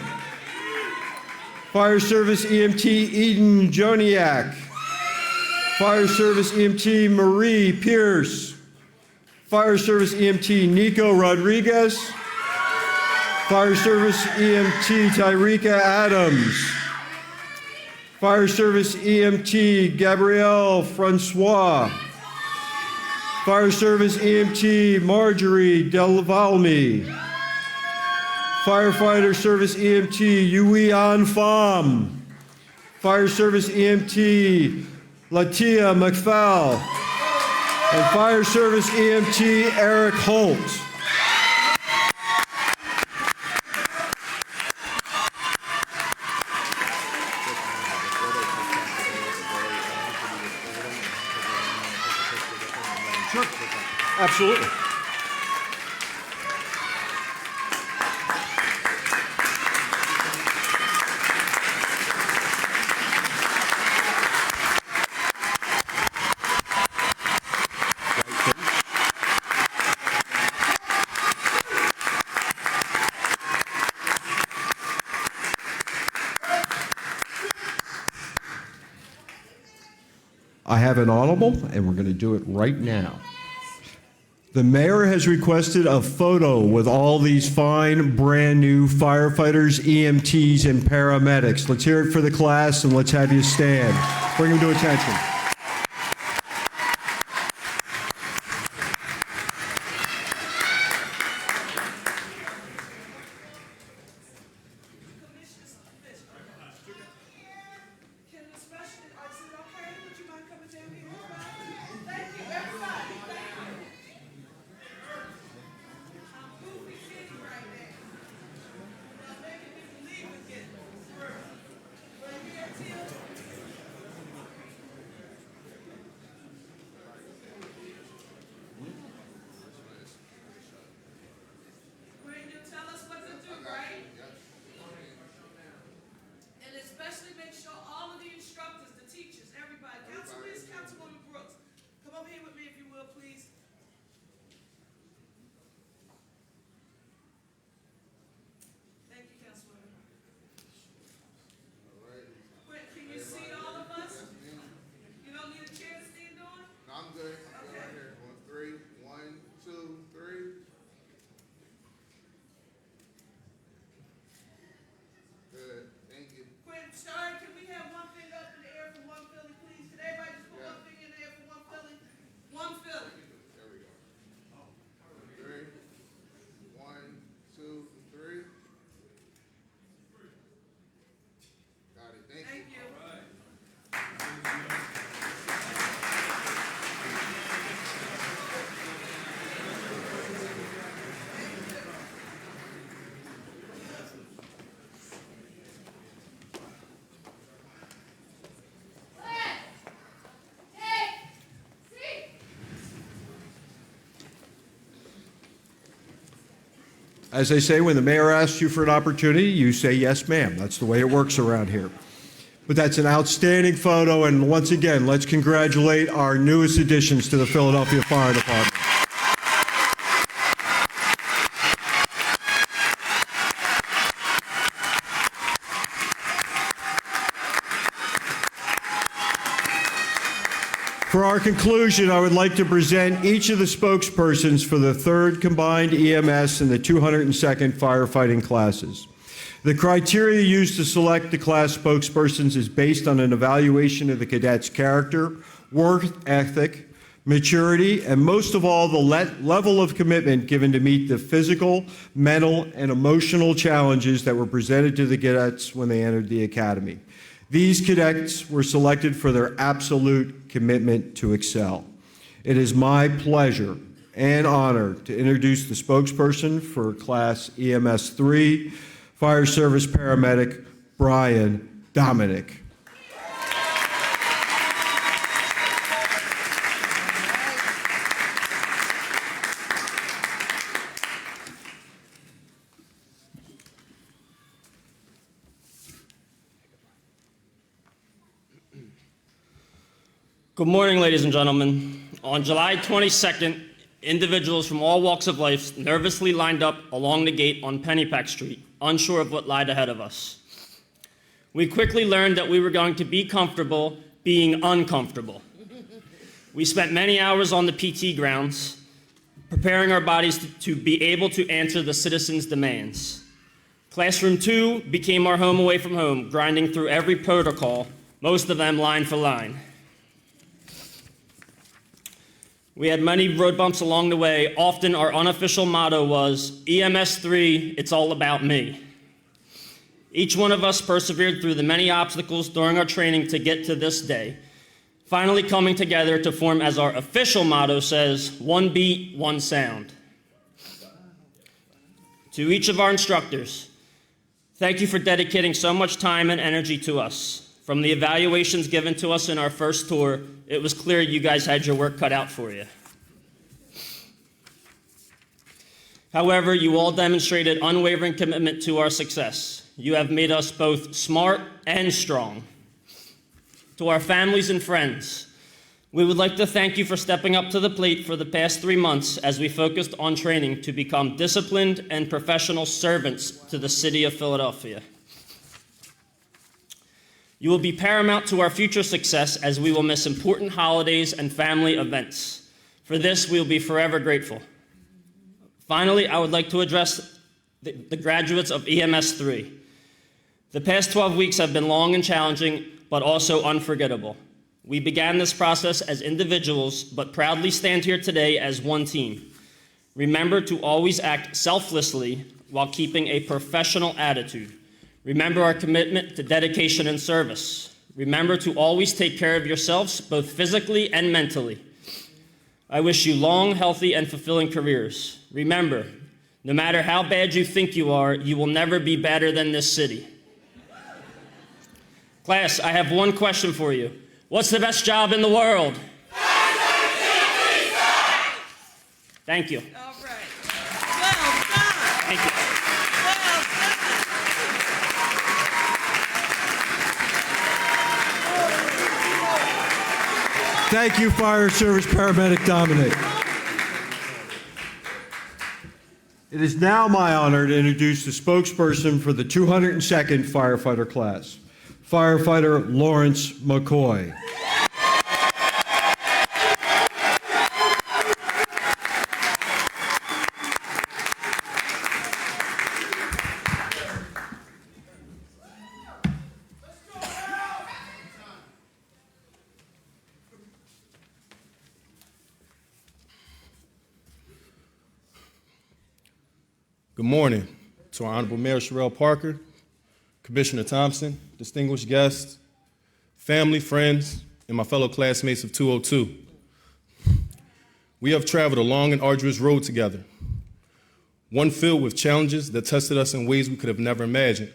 S1: Fire Service EMT Eden Joniak. Fire Service EMT Marie Pierce. Fire Service EMT Nico Rodriguez. Fire Service EMT Tyreka Adams. Fire Service EMT Gabrielle Francois. Fire Service EMT Marjorie Delvalmy. Firefighter Service EMT Yuian Pham. Fire Service EMT Latia McFall. And Fire Service EMT Eric Holt. Sure. Absolutely. I have an audible, and we're going to do it right now. The mayor has requested a photo with all these fine, brand new firefighters, EMTs, and paramedics. Let's hear it for the class, and let's have you stand. Bring them to attention. As they say, when the mayor asks you for an opportunity, you say, yes, ma'am. That's the way it works around here. But that's an outstanding photo, and once again, let's congratulate our newest additions to the Philadelphia Fire Department. For our conclusion, I would like to present each of the spokespersons for the 3rd Combined EMS and the 202nd Firefighting classes. The criteria used to select the class spokespersons is based on an evaluation of the cadets' character, work ethic, maturity, and most of all, the level of commitment given to meet the physical, mental, and emotional challenges that were presented to the cadets when they entered the academy. These cadets were selected for their absolute commitment to excel. It is my pleasure and honor to introduce the spokesperson for Class EMS 3, Fire Service Paramedic Brian Dominic.
S5: Good morning, ladies and gentlemen. On July 22nd, individuals from all walks of life nervously lined up along the gate on Pennypack Street, unsure of what lied ahead of us. We quickly learned that we were going to be comfortable being uncomfortable. We spent many hours on the PT grounds, preparing our bodies to be able to answer the citizens' demands. Classroom 2 became our home away from home, grinding through every protocol, most of them line for line. We had many road bumps along the way. Often our unofficial motto was, EMS 3, it's all about me. Each one of us persevered through the many obstacles during our training to get to this day, finally coming together to form, as our official motto says, one beat, one sound. To each of our instructors, thank you for dedicating so much time and energy to us. From the evaluations given to us in our first tour, it was clear you guys had your work cut out for you. However, you all demonstrated unwavering commitment to our success. You have made us both smart and strong. To our families and friends, we would like to thank you for stepping up to the plate for the past 3 months as we focused on training to become disciplined and professional servants to the city of Philadelphia. You will be paramount to our future success as we will miss important holidays and family events. For this, we will be forever grateful. Finally, I would like to address the graduates of EMS 3. The past 12 weeks have been long and challenging, but also unforgettable. We began this process as individuals, but proudly stand here today as one team. Remember to always act selflessly while keeping a professional attitude. Remember our commitment to dedication and service. Remember to always take care of yourselves, both physically and mentally. I wish you long, healthy, and fulfilling careers. Remember, no matter how bad you think you are, you will never be better than this city. Class, I have one question for you. What's the best job in the world? Thank you.
S3: All right. Well done.
S5: Thank you.
S3: Well done.
S1: Thank you, Fire Service Paramedic Dominic. It is now my honor to introduce the spokesperson for the 202nd Firefighter class, Firefighter Lawrence McCoy.
S6: Good morning to our Honorable Mayor Sherelle Parker, Commissioner Thompson, distinguished guests, family, friends, and my fellow classmates of 202. We have traveled a long and arduous road together, one filled with challenges that tested us in ways we could have never imagined.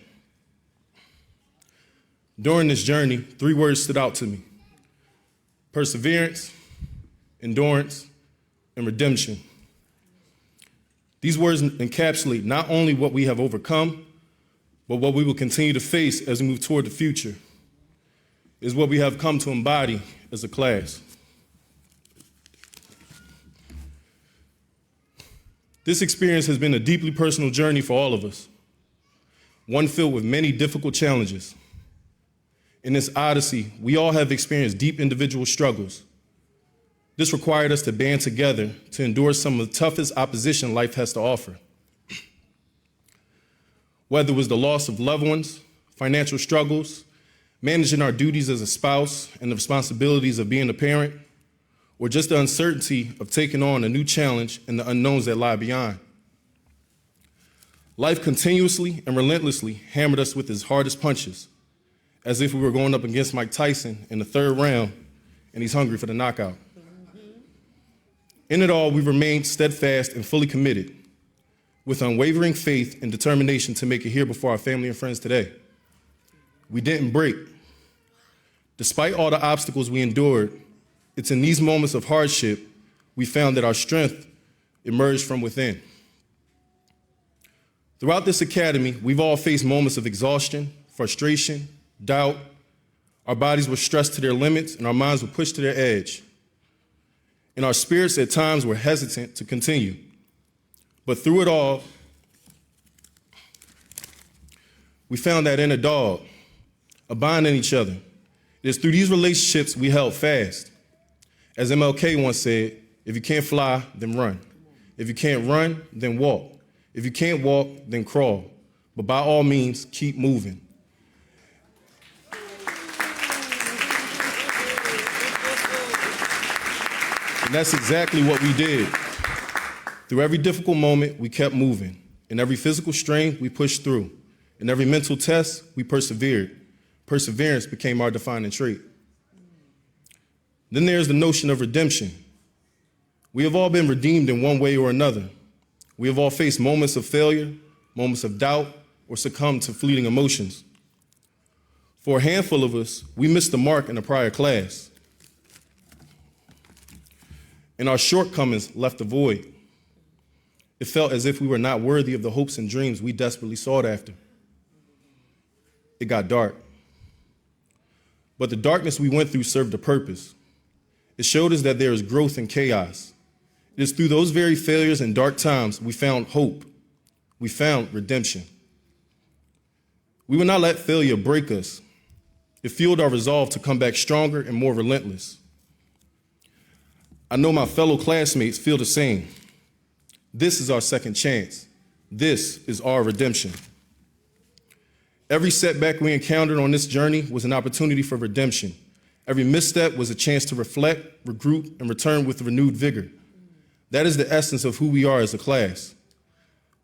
S6: During this journey, 3 words stood out to me: perseverance, endurance, and redemption. These words encapsulate not only what we have overcome, but what we will continue to face as we move toward the future, is what we have come to embody as a class. This experience has been a deeply personal journey for all of us, one filled with many difficult challenges. In this odyssey, we all have experienced deep individual struggles. This required us to band together to endure some of the toughest opposition life has to offer. Whether it was the loss of loved ones, financial struggles, managing our duties as a spouse and the responsibilities of being a parent, or just the uncertainty of taking on a new challenge and the unknowns that lie beyond. Life continuously and relentlessly hammered us with its hardest punches, as if we were going up against Mike Tyson in the third round and he's hungry for the knockout. In it all, we remained steadfast and fully committed, with unwavering faith and determination to make it here before our family and friends today. We didn't break. Despite all the obstacles we endured, it's in these moments of hardship we found that our strength emerged from within. Throughout this academy, we've all faced moments of exhaustion, frustration, doubt. Our bodies were stressed to their limits and our minds were pushed to their edge. And our spirits at times were hesitant to continue. But through it all, we found that inner dog, a bond in each other. It is through these relationships we held fast. As MLK once said, if you can't fly, then run. If you can't run, then walk. If you can't walk, then crawl. But by all means, keep moving. And that's exactly what we did. Through every difficult moment, we kept moving. In every physical strain, we pushed through. In every mental test, we persevered. Perseverance became our defining trait. Then there's the notion of redemption. We have all been redeemed in one way or another. We have all faced moments of failure, moments of doubt, or succumbed to fleeting emotions. For a handful of us, we missed the mark in a prior class, and our shortcomings left a void. It felt as if we were not worthy of the hopes and dreams we desperately sought after. It got dark. But the darkness we went through served a purpose. It showed us that there is growth in chaos. It is through those very failures and dark times we found hope. We found redemption. We would not let failure break us. It fueled our resolve to come back stronger and more relentless. I know my fellow classmates feel the same. This is our second chance. This is our redemption. Every setback we encountered on this journey was an opportunity for redemption. Every misstep was a chance to reflect, regroup, and return with renewed vigor. That is the essence of who we are as a class.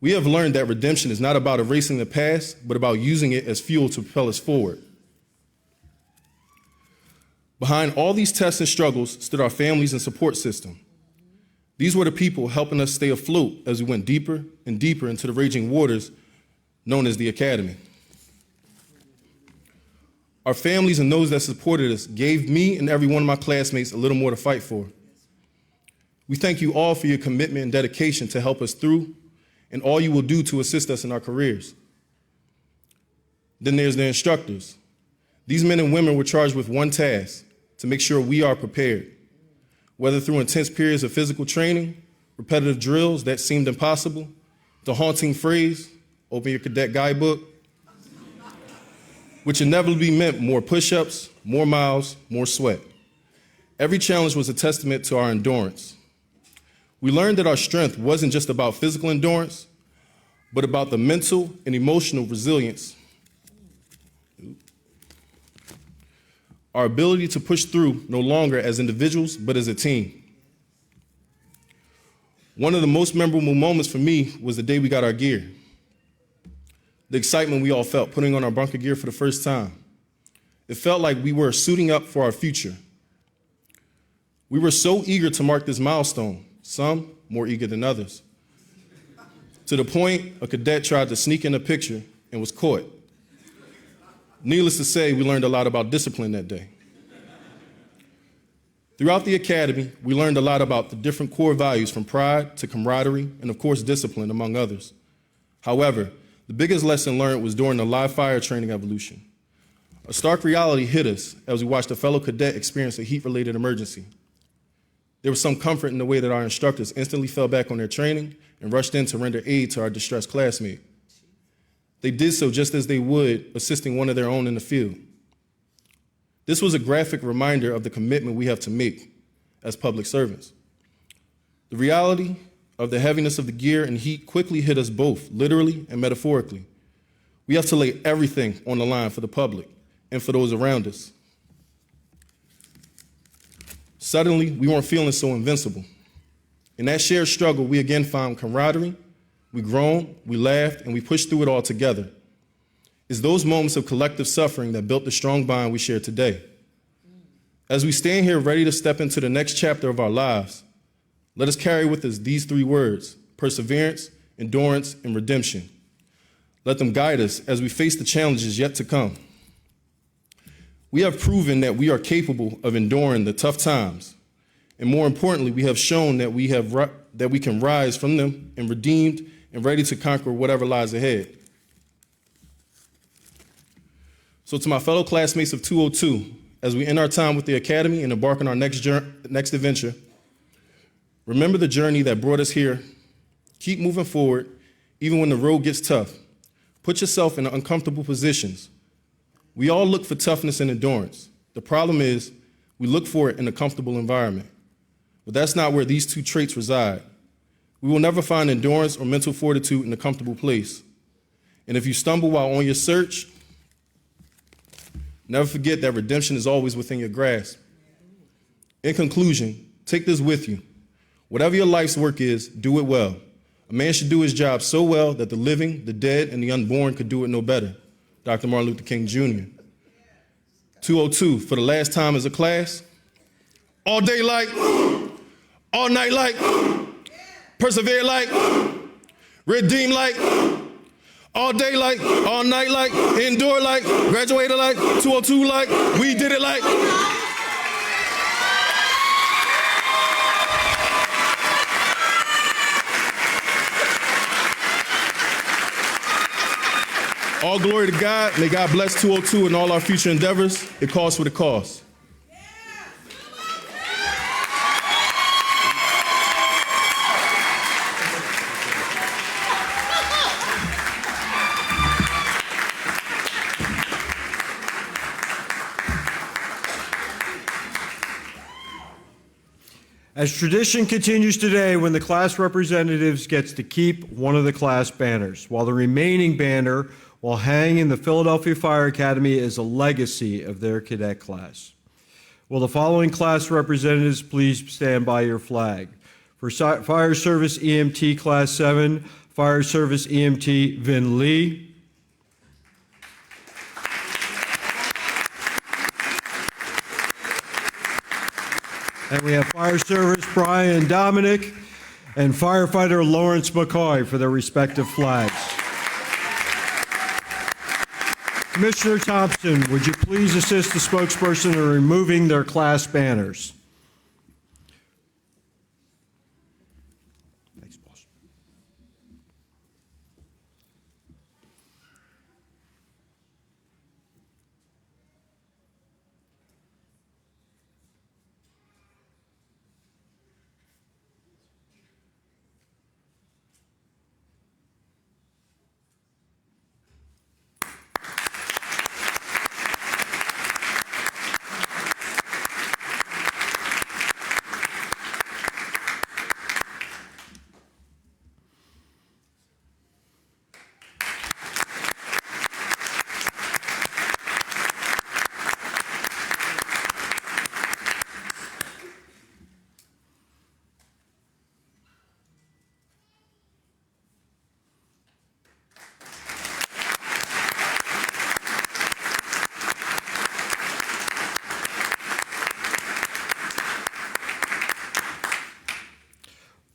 S6: We have learned that redemption is not about erasing the past, but about using it as fuel to propel us forward. Behind all these tests and struggles stood our families and support system. These were the people helping us stay afloat as we went deeper and deeper into the raging waters known as the academy. Our families and those that supported us gave me and every one of my classmates a little more to fight for. We thank you all for your commitment and dedication to help us through and all you will do to assist us in our careers. Then there's the instructors. These men and women were charged with one task: to make sure we are prepared, whether through intense periods of physical training, repetitive drills that seemed impossible, the haunting phrase, open your cadet guidebook, which inevitably meant more push-ups, more miles, more sweat. Every challenge was a testament to our endurance. We learned that our strength wasn't just about physical endurance, but about the mental and emotional resilience. Our ability to push through no longer as individuals, but as a team. One of the most memorable moments for me was the day we got our gear. The excitement we all felt putting on our bunker gear for the first time. It felt like we were suiting up for our future. We were so eager to mark this milestone, some more eager than others, to the point a cadet tried to sneak in a picture and was caught. Needless to say, we learned a lot about discipline that day. Throughout the academy, we learned a lot about the different core values from pride to camaraderie and, of course, discipline, among others. However, the biggest lesson learned was during the live fire training evolution. A stark reality hit us as we watched a fellow cadet experience a heat-related emergency. There was some comfort in the way that our instructors instantly fell back on their training and rushed in to render aid to our distressed classmate. They did so just as they would assisting one of their own in the field. This was a graphic reminder of the commitment we have to make as public servants. The reality of the heaviness of the gear and heat quickly hit us both, literally and metaphorically. We have to lay everything on the line for the public and for those around us. Suddenly, we weren't feeling so invincible. In that shared struggle, we again found camaraderie, we groaned, we laughed, and we pushed through it all together. It's those moments of collective suffering that built the strong bond we share today. As we stand here ready to step into the next chapter of our lives, let us carry with us these three words: perseverance, endurance, and redemption. Let them guide us as we face the challenges yet to come. We have proven that we are capable of enduring the tough times, and more importantly, we have shown that we can rise from them and redeemed and ready to conquer whatever lies ahead. So to my fellow classmates of 202, as we end our time with the Academy and embark on our next adventure, remember the journey that brought us here. Keep moving forward, even when the road gets tough. Put yourself in uncomfortable positions. We all look for toughness and endurance. The problem is, we look for it in a comfortable environment. But that's not where these two traits reside. We will never find endurance or mental fortitude in a comfortable place. And if you stumble while on your search, never forget that redemption is always within your grasp. In conclusion, take this with you. Whatever your life's work is, do it well. A man should do his job so well that the living, the dead, and the unborn could do it no better. Dr. Martin Luther King Jr. 202, for the last time as a class, all day like, all night like, persevere like, redeem like, all day like, all night like, endure like, graduated like, 202 like, we did it like. All glory to God. May God bless 202 and all our future endeavors. It calls for the cause.
S1: As tradition continues today, when the class representatives gets to keep one of the class banners, while the remaining banner will hang in the Philadelphia Fire Academy as a legacy of their cadet class. Will the following class representatives please stand by your flag? For Fire Service EMT Class 7, Fire Service EMT Vin Lee. And we have Fire Service Brian Dominic and Firefighter Lawrence McCoy for their respective flags. Commissioner Thompson, would you please assist the spokesperson in removing their class banners? Thanks, boss.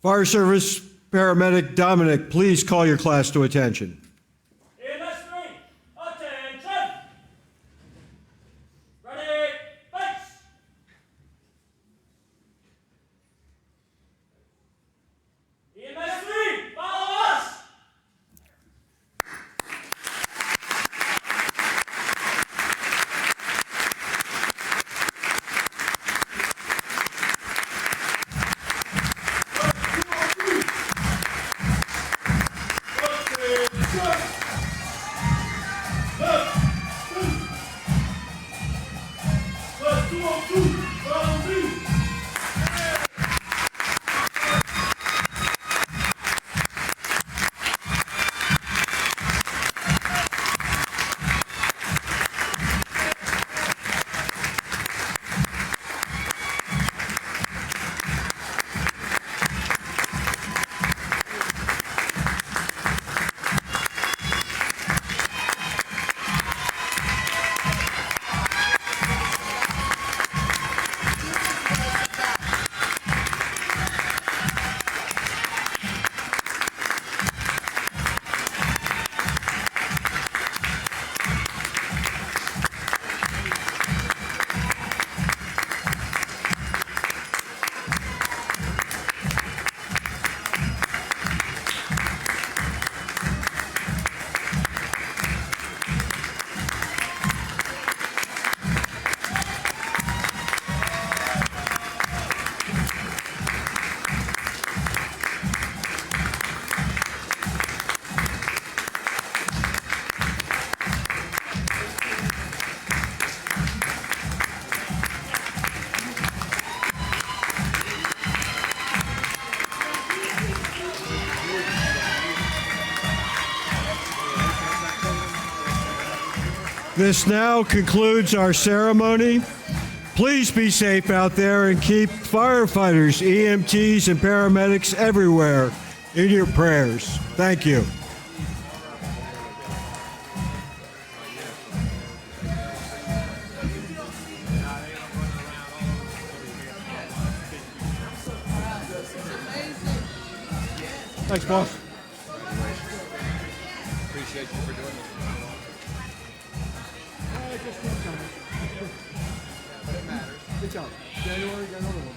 S1: Fire Service Paramedic Dominic, please call your class to attention.
S5: EMS 3, attention! Ready, face!
S1: This now concludes our ceremony. Please be safe out there and keep firefighters, EMTs, and paramedics everywhere in your prayers. Thank you.
S6: Thanks, boss.
S7: Appreciate you for doing this. But it matters.
S1: Good job. January, got another one.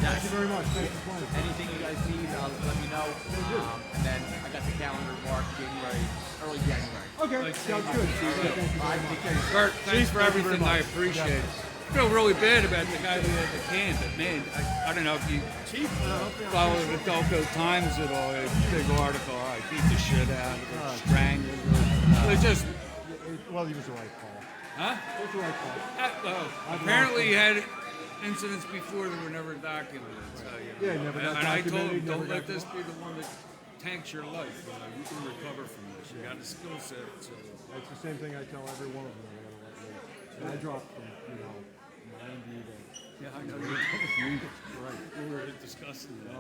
S7: Thank you very much. Thanks for playing. Anything you guys need, let me know. And then I got the calendar marked early January.
S1: Okay, sounds good.
S8: Kurt, thanks for everything. I appreciate it. I feel really bad about the guy who had the can, but man, I don't know if you follow the Delco Times at all. A big article. I beat the shit out of her, strangled her. It just,
S1: Well, he was the right call.
S8: huh?
S1: It was the right call.
S8: Apparently he had incidents before that were never documented. So, you know.
S1: Yeah, never
S8: and I told him,
S1: documented,
S8: don't
S1: never
S8: let
S1: got
S8: this be the one that tanks your life. You know, you can recover from this. You got the skill set. So.
S1: That's the same thing I tell every one of them. And I dropped from, 90 to...
S8: Yeah, I know. We were discussing that.